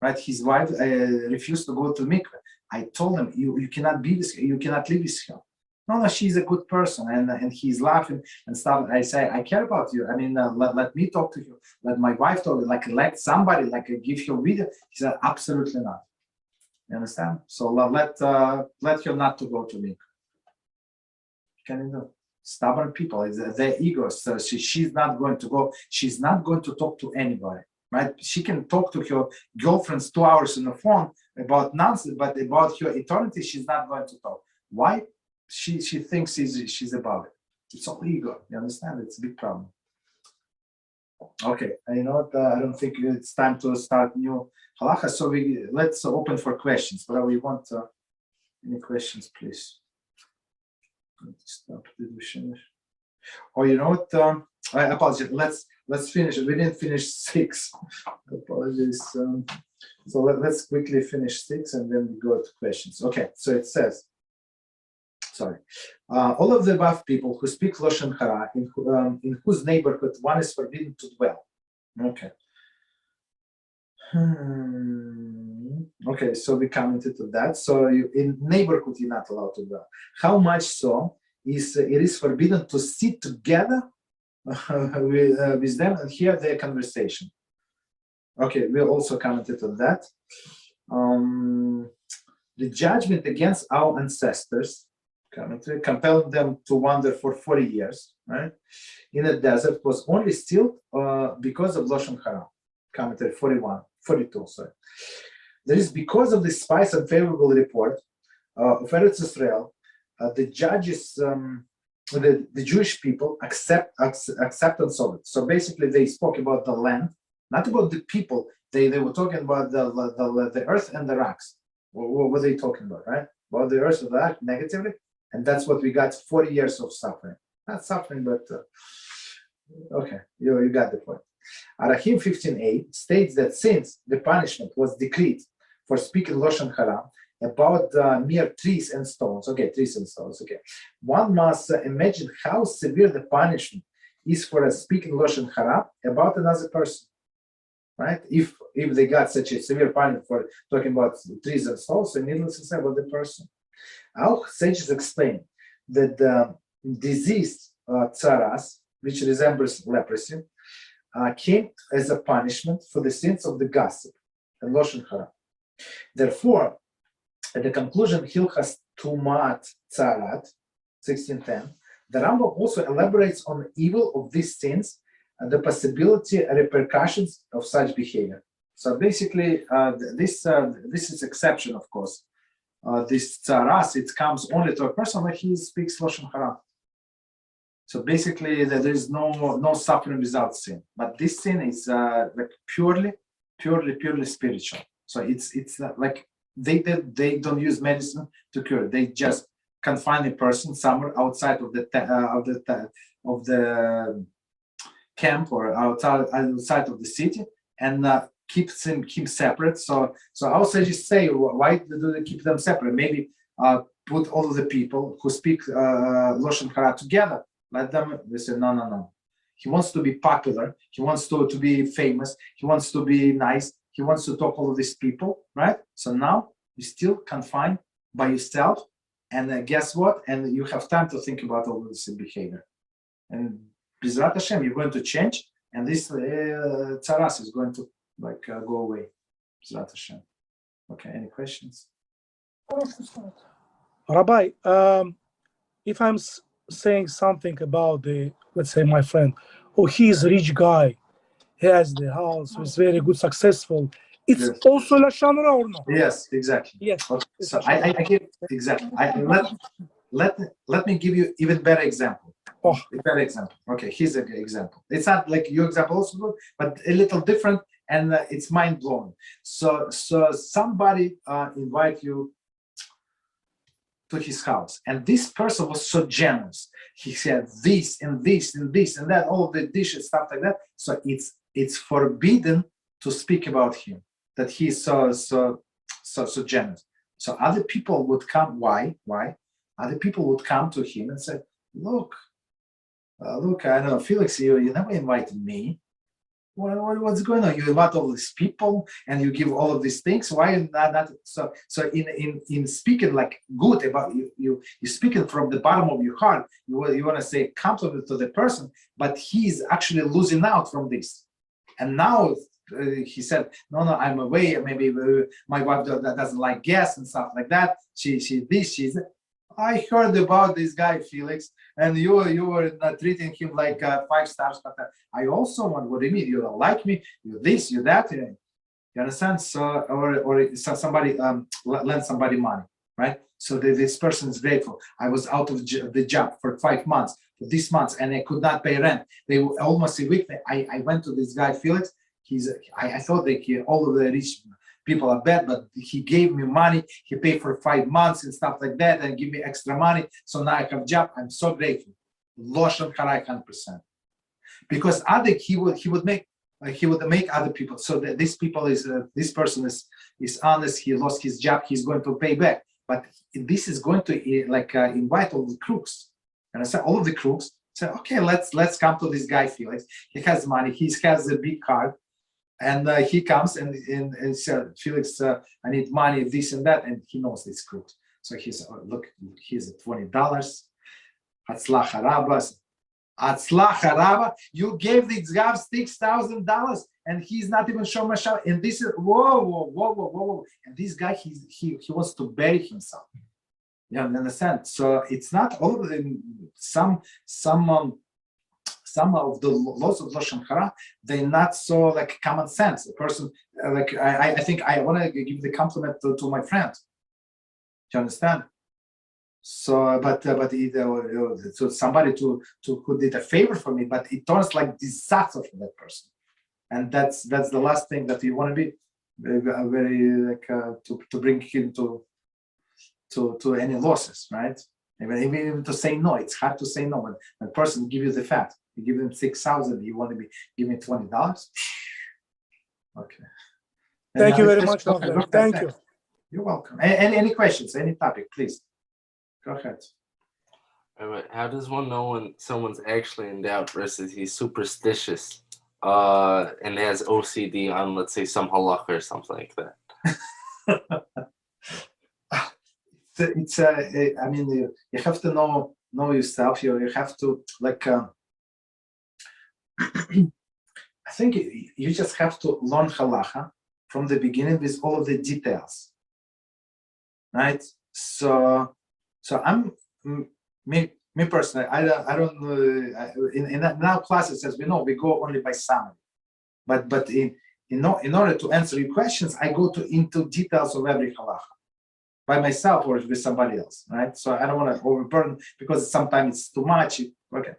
right? His wife refused to go to mikveh. I told him, you cannot be with her, you cannot live with her. No, she's a good person, and he's laughing and stuff. I say, I care about you. I mean, let me talk to you. Let my wife talk. Like let somebody give you a video. He said, absolutely not. You understand? So let her not to go to mikveh. Can you do? Stubborn people, their egos. So she's not going to go. She's not going to talk to anybody, right? She can talk to her girlfriends 2 hours on the phone about nonsense, but about her eternity, she's not going to talk. Why? She thinks she's above it. It's all ego. You understand? It's a big problem. Okay, you know what? I don't think it's time to start new halacha. So let's open for questions. But we want any questions, please. Stop. Did we finish? Oh, you know what? I apologize. Let's finish. We didn't finish 6. Apologies. So let's quickly finish 6 and then we go to questions. Okay. So it says, sorry, all of the above people who speak Lashon Hara, in whose neighborhood one is forbidden to dwell. Okay. Okay, so we commented on that. So in neighborhood, you're not allowed to dwell. How much so it is forbidden to sit together with them and hear their conversation. Okay, we also commented on that. The judgment against our ancestors compelled them to wander for 40 years, right, in the desert was only still because of Lashon Hara. Commentary 42, sorry. There is because of the spice unfavorable report of Eretz Israel, the judges, the Jewish people accept and solve it. So basically, they spoke about the land, not about the people. They were talking about the earth and the rocks. What were they talking about, right? About the earth and the rock negatively, and that's what we got. 40 years of suffering, not suffering, but okay, you got the point. Arachim 15a states that since the punishment was decreed for speaking Lashon Hara about mere trees and stones, one must imagine how severe the punishment is for speaking Lashon Hara about another person, right? If they got such a severe punishment for talking about trees and stones, so needless to say about the person. Our sages explain that the disease tsaras, which resembles leprosy, came as a punishment for the sins of the gossip and Lashon Hara. Therefore, at the conclusion, Hilchas Tumat Tzarat, 1610, the Rambam also elaborates on the evil of these sins and the possibility and repercussions of such behavior. So basically, this is exception, of course. This tzaras, it comes only to a person when he speaks Lashon Hara. So basically, there is no suffering without sin. But this sin is like purely spiritual. So it's like they don't use medicine to cure. They just confine a person somewhere outside of the camp or outside of the city and keep him separate. So our sages say, why do they keep them separate? Maybe put all of the people who speak Lashon Hara together. Let them. They say no. He wants to be popular. He wants to be famous. He wants to be nice. He wants to talk all of these people, right? So now you still confined by yourself, and guess what? And you have time to think about all of this behavior. And B'ezrat Hashem, you're going to change, and this tzaras is going to go away. B'ezrat Hashem. Okay. Any questions? Rabbi, if I'm saying something about let's say my friend, he's a rich guy, he has the house, he's very good, successful. It's also Lashon Hara or no? Yes, exactly. Yes. Okay. So I give exactly. Let me give you even better example. A better example. Okay, here's an example. It's not like your example also good, but a little different, and it's mind blowing. So somebody invite you to his house, and this person was so generous. He said this and this and this and that, all of the dishes, stuff like that. So it's forbidden to speak about him, that he's so generous. So other people would come. Why? other people would come to him and say, look, I know, Felix, you never invited me. What's going on? You invite all these people and you give all of these things. Why not? So in speaking like good about you speaking from the bottom of your heart. You want to say compliment to the person, but he's actually losing out from this. And now he said, no, I'm away. Maybe my wife doesn't like gas and stuff like that. She's that. I heard about this guy Felix, and you were not treating him like 5 stars. But I also want. What do you mean? You don't like me? You this? You that? You understand? So or somebody lend somebody money, right? So this person is grateful. I was out of the job for 5 months, for this month, and I could not pay rent. They were almost a week. I went to this guy Felix. I thought that all of the rich people are bad, but he gave me money. He paid for 5 months and stuff like that, and give me extra money. So now I have a job. I'm so grateful. Loshan Harai 100%. Because he would make other people. So that this person is honest. He lost his job. He's going to pay back. But this is going to invite all the crooks. And I said all of the crooks say, okay, let's come to this guy Felix. He has money. He has a big car. And he comes and said, Felix, I need money, this and that. And he knows this crook. So he said, look, here's $20. Hatzlacha Rabba. You gave this guy $6,000 and he's not even showing Mashal. And this is, whoa. And this guy, he wants to bury himself. You understand? So it's not all of them. Some of the laws of Lashon Hara, they're not so like common sense. A person, I think I want to give the compliment to my friend. Do you understand? So, but so somebody who did a favor for me, but it turns like disaster for that person, and that's the last thing that you want to be very to bring him to any losses, right? Even to say no, it's hard to say no when a person give you the fact. You give them 6,000. You want to give me $20? Okay. Thank you very much, Reuven. Thank you. You're welcome. Any questions? Any topic, please. Go ahead. All right. How does one know when someone's actually in doubt versus he's superstitious and has OCD on, let's say, some halakha or something like that? I mean, you have to know yourself. You have to I think you just have to learn halacha from the beginning with all of the details, right? So I'm me personally. I don't in our classes, as we know, we go only by summary, but in order to answer your questions, I go into details of every halacha by myself or with somebody else, right? So I don't want to overburden because sometimes it's too much. Okay.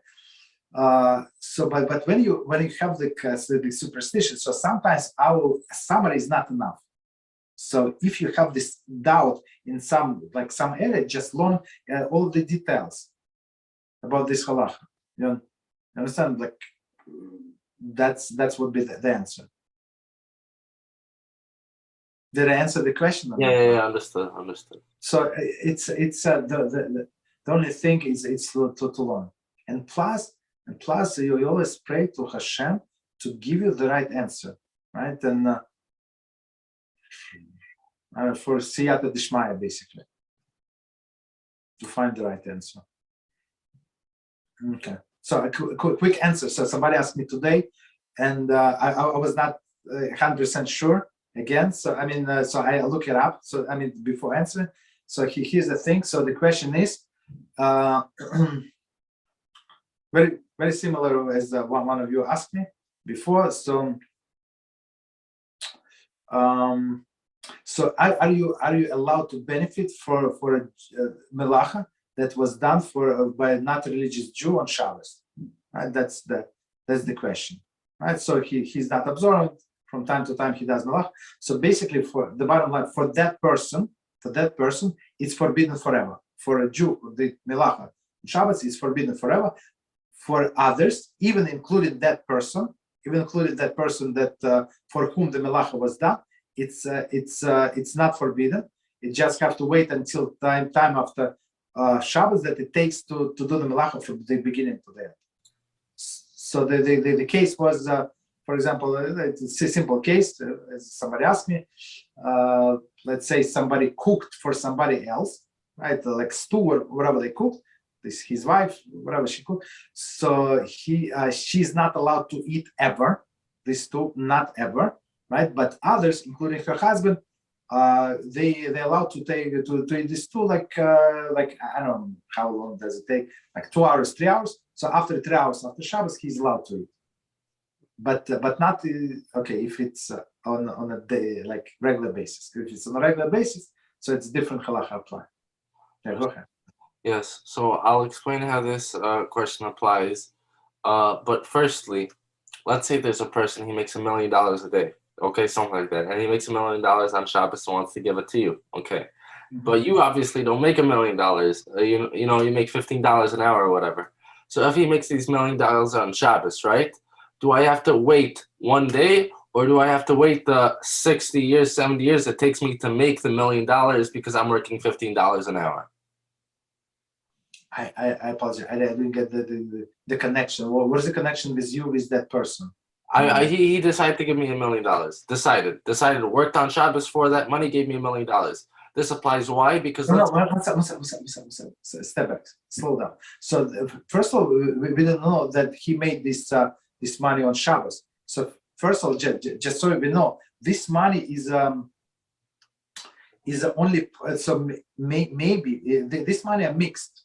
But when you have the superstition, so sometimes our summary is not enough. So if you have this doubt in some area, just learn all the details about this halacha. You understand? Like that's would be the answer. Did I answer the question? Yeah, understood. So it's the only thing is it's to learn, and plus you always pray to HaShem to give you the right answer, right? And for siyata d'shmaya, basically, to find the right answer. Okay, so a quick answer. So somebody asked me today, and I was not 100% sure again. So I mean, so I look it up. So I mean, before answering. So here's the thing. So the question is very very similar as one of you asked me before. So so are you allowed to benefit for a melacha that was done by a not religious Jew on Shabbos? Right? That's the question. Right? So he's not observant. From time to time he does melacha. So basically, for the bottom line, for that person, it's forbidden forever. For a Jew, the melacha on Shabbos is forbidden forever. For others, even including that person that for whom the melacha was done, it's not forbidden. You just have to wait until time after Shabbos that it takes to do the melacha from the beginning to the end. So the case was, for example, it's a simple case. As somebody asked me, let's say somebody cooked for somebody else, right? Like stew or whatever they cooked. This his wife, whatever she cooked. So she's not allowed to eat ever. This stew, not ever, right? But others, including her husband, they're allowed to eat this stew like I don't know how long does it take, like 2 hours, 3 hours. So after 3 hours after Shabbos, he's allowed to eat. But not okay if it's on a day like regular basis. If it's on a regular basis, so it's different halacha apply. Yeah, go ahead. Yes, so I'll explain how this question applies. But firstly, let's say there's a person, he makes $1 million a day, okay, something like that, and he makes $1 million on Shabbos and wants to give it to you, okay. But you obviously don't make $1 million. You know, you make $15 an hour or whatever. So if he makes these $1 million on Shabbos, right? Do I have to wait 1 day, or do I have to wait the 60 years, 70 years it takes me to make the $1 million because I'm working $15 an hour? I apologize. I didn't get the connection. What's the connection with you with that person? He decided to give me $1 million. Decided worked on Shabbos for that money, gave me $1 million. This applies why? Because step back, slow down. So first of all, we didn't know that he made this money on Shabbos. So first of all, just so we know, this money is only so maybe this money are mixed.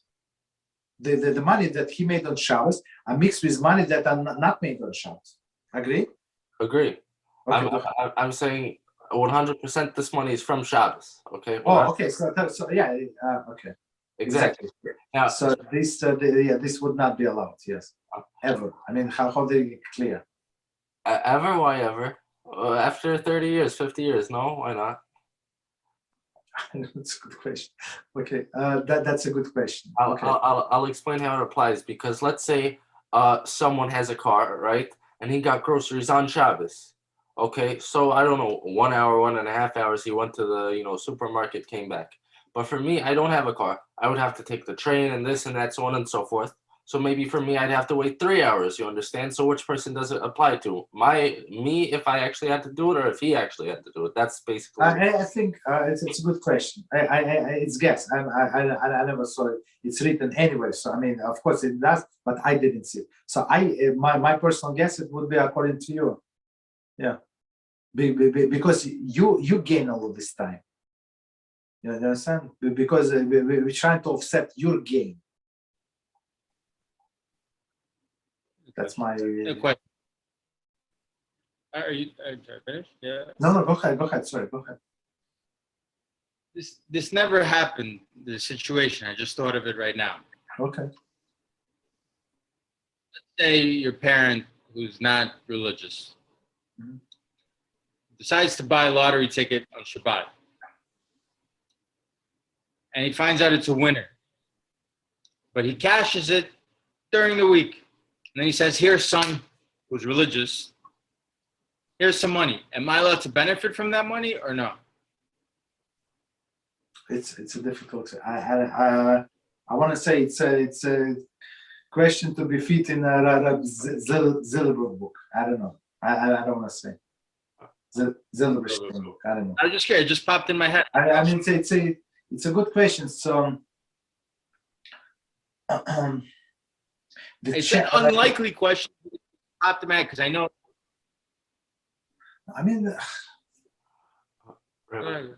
The money that he made on Shabbos are mixed with money that are not made on Shabbos. Agree? Agree. Okay, I'm saying 100% this money is from Shabbos. Okay. Oh, okay. So yeah. Okay. Exactly. Now, so this would not be allowed. Yes. Ever. I mean, how they clear? Ever? Why ever? After 30 years, 50 years? No, why not? That's a good question. Okay, that's a good question. I'll explain how it applies, because let's say someone has a car, right, and he got groceries on Shabbos. Okay, so I don't know, 1 hour, 1.5 hours, he went to the supermarket, came back. But for me, I don't have a car. I would have to take the train and this and that, so on and so forth. So maybe for me, I'd have to wait 3 hours, you understand? So which person does it apply to? Me, if I actually had to do it, or if he actually had to do it? That's basically I think it's a good question. It's guess. I never saw it. It's written anywhere. So I mean, of course it does, but I didn't see it. So my personal guess, it would be according to you. Yeah. Because you gain all of this time. You understand? Because we're trying to offset your gain. That's my question. Are you finished? Yeah. No, go ahead. Sorry, go ahead. This never happened, the situation. I just thought of it right now. Okay. Let's say your parent, who's not religious, decides to buy a lottery ticket on Shabbat. And he finds out it's a winner. But he cashes it during the week. And then he says, "Here, son," who's religious, "here's some money. Am I allowed to benefit from that money or no?" It's a difficult. I want to say it's a question to be fit in a Zilberberg book. I don't know. I don't want to say Zilberberg book. I don't know. I was just curious. It just popped in my head. I mean, it's a good question. So. It's an unlikely question to popped in my head because I know. I mean, Really?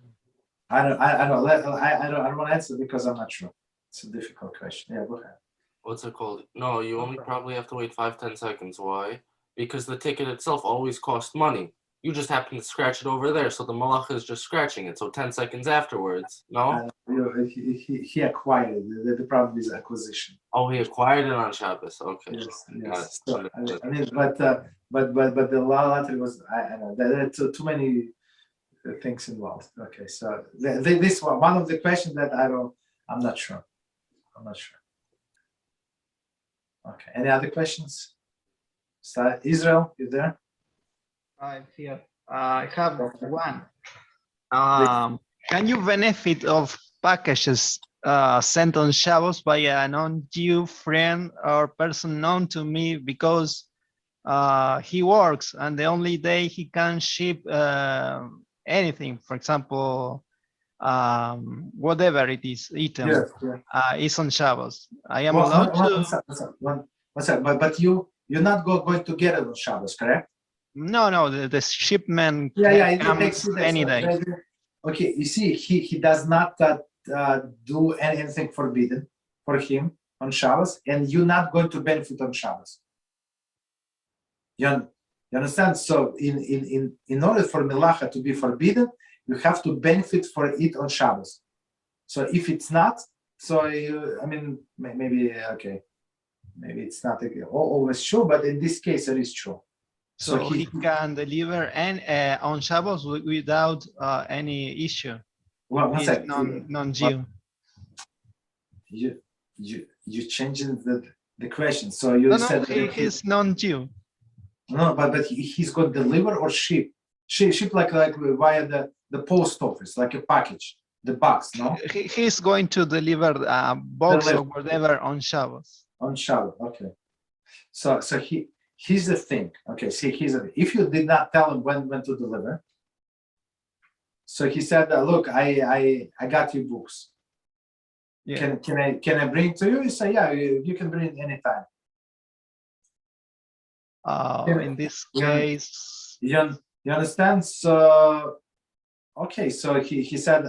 I don't want to answer because I'm not sure. It's a difficult question. Yeah, go ahead. What's it called? No, you only probably have to wait 5-10 seconds. Why? Because the ticket itself always costs money. You just happen to scratch it over there, so the malach is just scratching it. So 10 seconds afterwards, no? He acquired it. The problem is acquisition. Oh, he acquired it on Shabbos. Okay. Yes. So, I mean, but the lottery was. I don't know. There are too many things involved. Okay, so this one of the questions that I'm not sure. Okay. Any other questions? So, Israel, you there? I'm here. I have one. Can you benefit of packages sent on Shabbos by a non-Jew friend or person known to me because he works and the only day he can ship anything, for example, whatever it is eaten, Yes, yeah. is on Shabbos. I am Well, allowed to. one second. But you're not going to get it on Shabbos, correct? No, the shipment Yeah, it takes comes 2 days. any day. Okay, you see, he does not do anything forbidden for him on Shabbos, and you're not going to benefit on Shabbos. You understand? So in order for melacha to be forbidden, you have to benefit for it on Shabbos. So if it's not, so I mean, maybe okay, maybe it's not always true, but in this case it is true. So he can deliver on Shabbos without any issue. Well, one He's second. non-Jew. You changing the question. So you said he's non-Jew. No, but he's going to deliver or ship like via the post office, like a package, the box. No, he's going to deliver a box or whatever on Shabbos. On Shabbos, okay. So here's the thing. Okay, see, if you did not tell him when to deliver, so he said, "Look, I got your books. Yeah. Can I bring it to you?" You say, "Yeah, you can bring it anytime." In this case, you understand? So okay, so he said,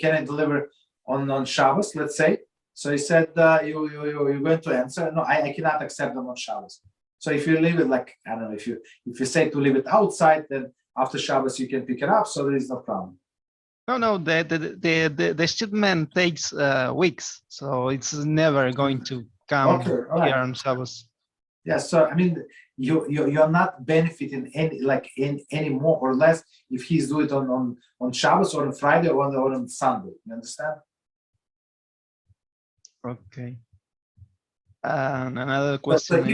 "Can I deliver on Shabbos?" Let's say. So he said, "You're going to answer, no, I cannot accept them on Shabbos." So if you leave it like, I don't know, if you say to leave it outside, then after Shabbos you can pick it up, so there is no problem. No, the shipment takes weeks, so it's never going to come here on Shabbos. Yeah, so I mean, you're not benefiting any more or less if he's doing it on Shabbos or on Friday or on Sunday. You understand? Okay. Another question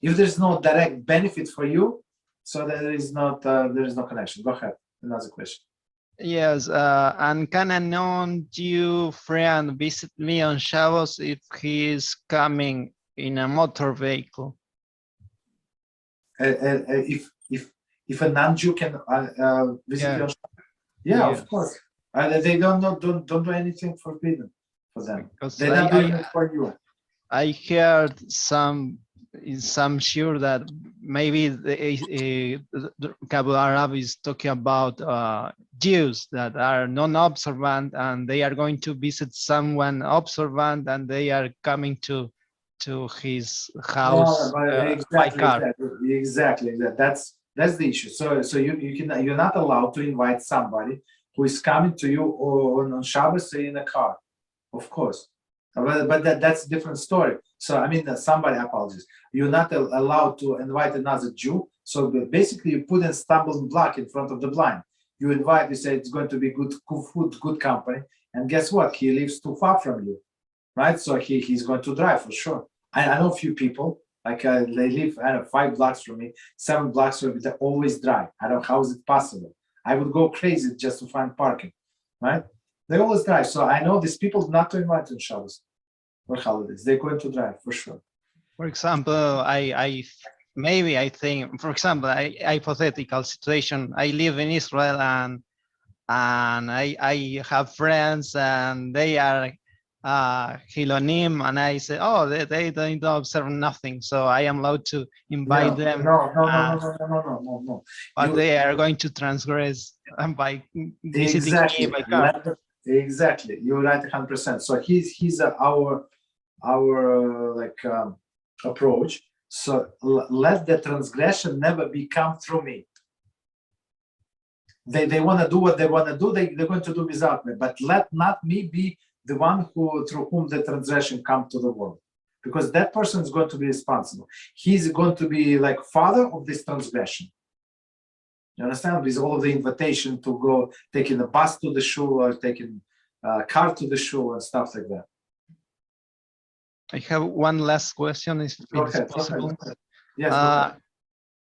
if there's no direct benefit for you, so there is no connection. Go ahead. Another question. Yes, and can a non-Jew friend visit me on Shabbos if he is coming in a motor vehicle? If a non-Jew can visit you on Shabbos? Yeah, of course. They don't do anything forbidden for them. They're not doing it for you. I heard some sure that maybe the Kabul Arab is talking about Jews that are non-observant and they are going to visit someone observant and they are coming to his house by car. Exactly. That's the issue. So you're not allowed to invite somebody who is coming to you on Shabbos in a car, of course. But that's a different story. So I mean, somebody apologies. You're not allowed to invite another Jew. So basically, you put a stumbling block in front of the blind. You invite. You say it's going to be good food, good company, and guess what? He lives too far from you, right? So he's going to drive for sure. I know a few people like they live 5 blocks from me, 7 blocks from me. They always drive. I don't know how is it possible. I would go crazy just to find parking, right? They always drive. So I know these people not to invite on Shabbos or holidays. They're going to drive for sure. For example, I think, for example, hypothetical situation. I live in Israel and I have friends and they are Hilonim, and I say, oh, they don't observe nothing, so I am allowed to invite them. No. But they are going to transgress by visiting me by car. Exactly, you're right 100%. So he's our approach. So let the transgression never become through me. They want to do what they want to do. They're going to do without me. But let not me be the one through whom the transgression come to the world, because that person is going to be responsible. He's going to be like father of this transgression. You understand? With all of the invitation to go taking the bus to the shul or taking a car to the shul and stuff like that. I have one last question, if it's possible. Yes.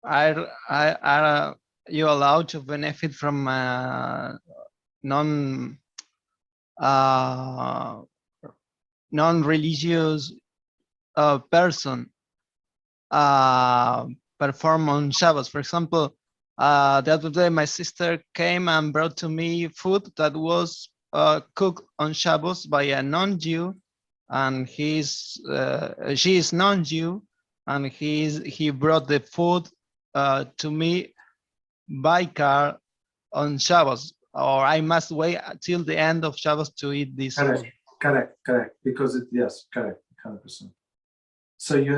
Are you allowed to benefit from non non-religious person perform on Shabbos. For example, the other day my sister came and brought to me food that was cooked on Shabbos by a non-Jew, and she is non-Jew, and he brought the food to me by car on Shabbos, or I must wait till the end of Shabbos to eat this food. Correct. Because yes, correct, 100%. So you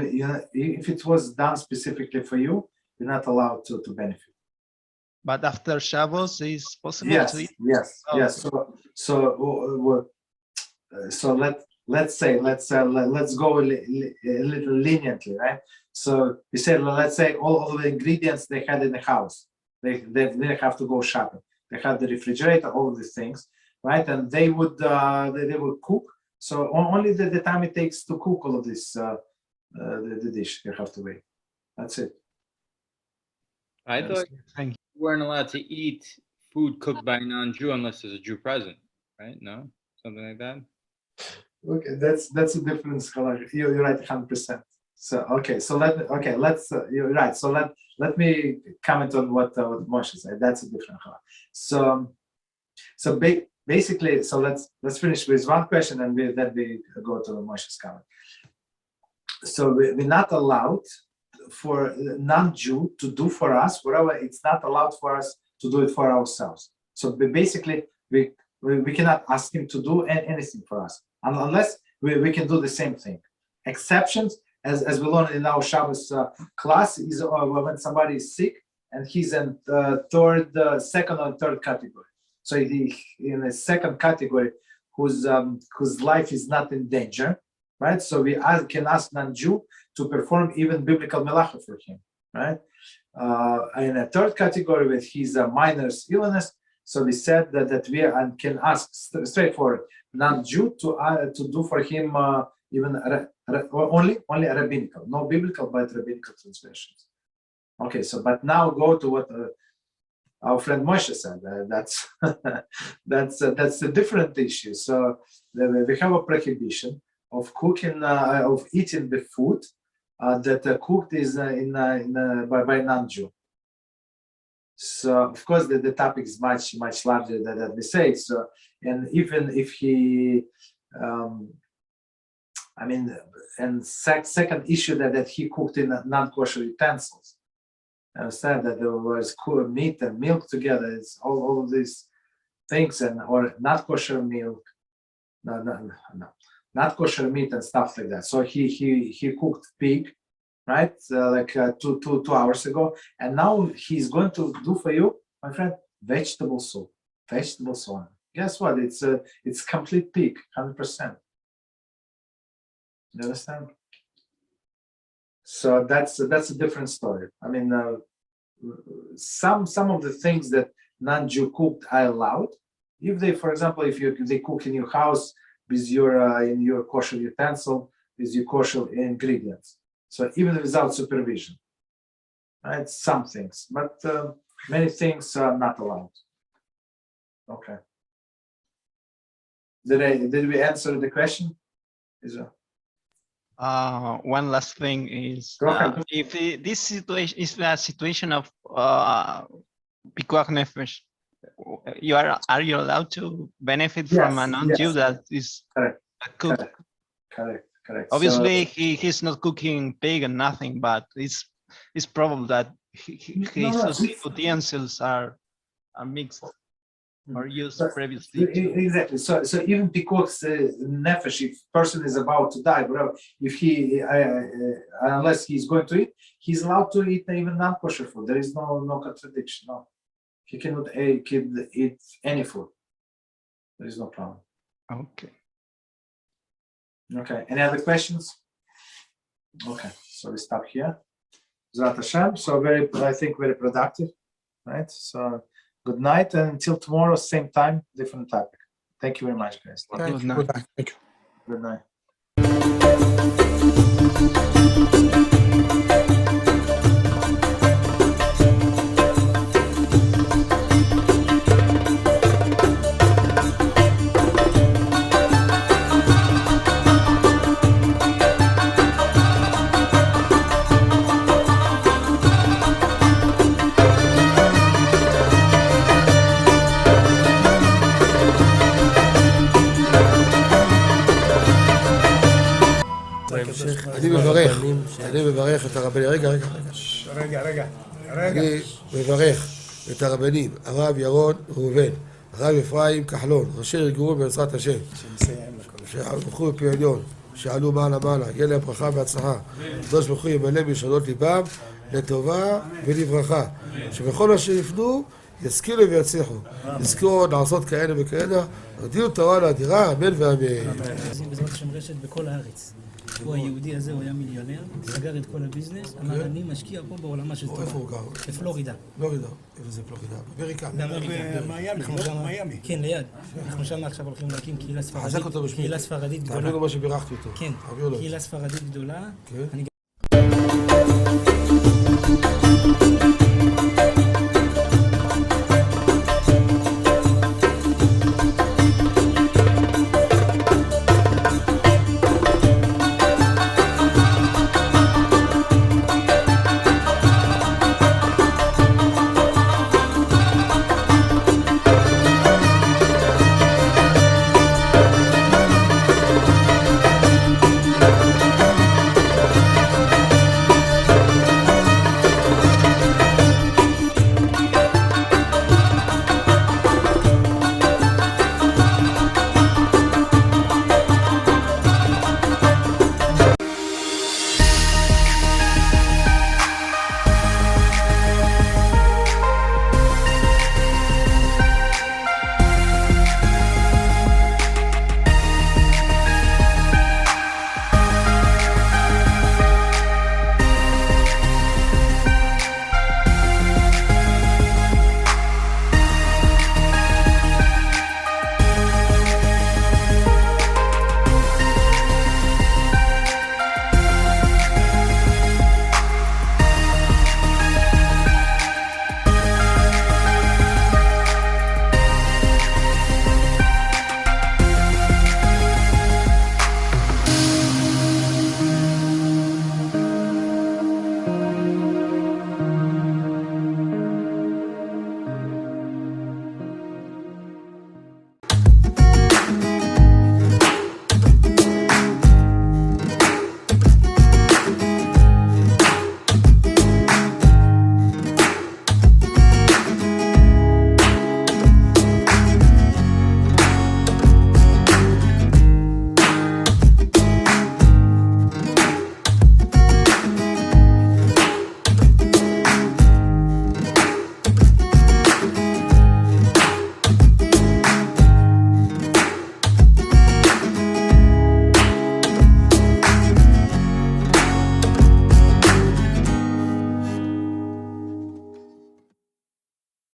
if it was done specifically for you, you're not allowed to benefit. But after Shabbos, it's possible Yes, to eat. yes. So let's go a little leniently, right? So we said, let's say all the ingredients they had in the house, they didn't have to go shopping. They had the refrigerator, all of these things, right? And they would cook. So only the time it takes to cook all of this, the dish, you have to wait. That's it. I thought you weren't allowed to eat food cooked by a non-Jew unless there's a Jew present, right? No, something like that. Okay, that's a difference. You're right, 100%. So you're right. So let me comment on what Moshe said. That's a different halach. So basically, so let's finish with one question, and then we go to Moshe's comment. So we're not allowed for non-Jew to do for us whatever it's not allowed for us to do it for ourselves. So basically, we cannot ask him to do anything for us unless we can do the same thing. Exceptions, as we learned in our Shabbos class, is when somebody is sick and he's in second or third category. So he in the second category, whose life is not in danger, right? So we can ask non-Jew to perform even biblical melacha for him, right? In a third category, with his minor illness, so we said that we can ask straightforward non-Jew to do for him even only rabbinical, no biblical, but rabbinical translations. Okay, so but now go to what our friend Moshe said. That's a different issue. So we have a prohibition of cooking, of eating the food that cooked is by non-Jew. So of course the topic is much larger than we say. So, and even if he, and second issue that he cooked in non-kosher utensils. I understand that there was meat and milk together. It's all of these things, or not kosher milk, no, not kosher meat and stuff like that. So he cooked pig, right? 2 hours ago, and now he's going to do for you, my friend, vegetable soup. Guess what? It's complete pig, 100%. You understand? So that's a different story. I mean, some of the things that non-Jew cooked are allowed. If they, for example, they cook in your house with your kosher utensil, with your kosher ingredients. So even without supervision, right? Some things, but many things are not allowed. Okay. Did we answer the question? One last thing is, if this situation is a situation of pikuach nefesh, are you allowed to benefit from a non-Jew that is cooked? Correct. Obviously, he's not cooking pig and nothing, but it's probable that his utensils are mixed or used previously. Exactly. So even pikuach nefesh, if person is about to die, whatever, if he unless he's going to eat, he's allowed to eat even non-kosher food. There is no contradiction. No, he cannot eat any food. There is no problem. Okay. Any other questions? Okay. So we stop here. Zrat Hashem. So I think very productive, right? So good night, and until tomorrow, same time, different topic. Thank you very much, guys. Good night. Thank you. Good night. אני מברך את הרבנים, רגע. אני מברך את הרבנים, הרב ירון ראובן, הרב אפרים כחלון, ראשי ארגון בעזרת השם, שהלכו בפי עליון, שעלו מעלה, יהיה להם ברכה והצלחה, הקדוש ברוך הוא ימלא בישועות ליבם לטובה ולברכה, שבכל מה שיפנו ישכילו ויצליחו, יזכו לעשות כאלה וכאלה, הודיעו תורה לאדירה, אמן ואמן. בעזרת השם רשת בכל הארץ. הוא היהודי הזה, הוא היה מיליונר, סגר את כל הביזנס, אמר אני משקיע פה בעולמה של תורה. איפה הוא גר? בפלורידה. איפה זה פלורידה? באמריקה. במיימי. כן, ליד. אנחנו שם עכשיו הולכים להקים קהילה ספרדית גדולה. תעבירו מה שבירכתי אותו. כן, קהילה ספרדית גדולה. כן.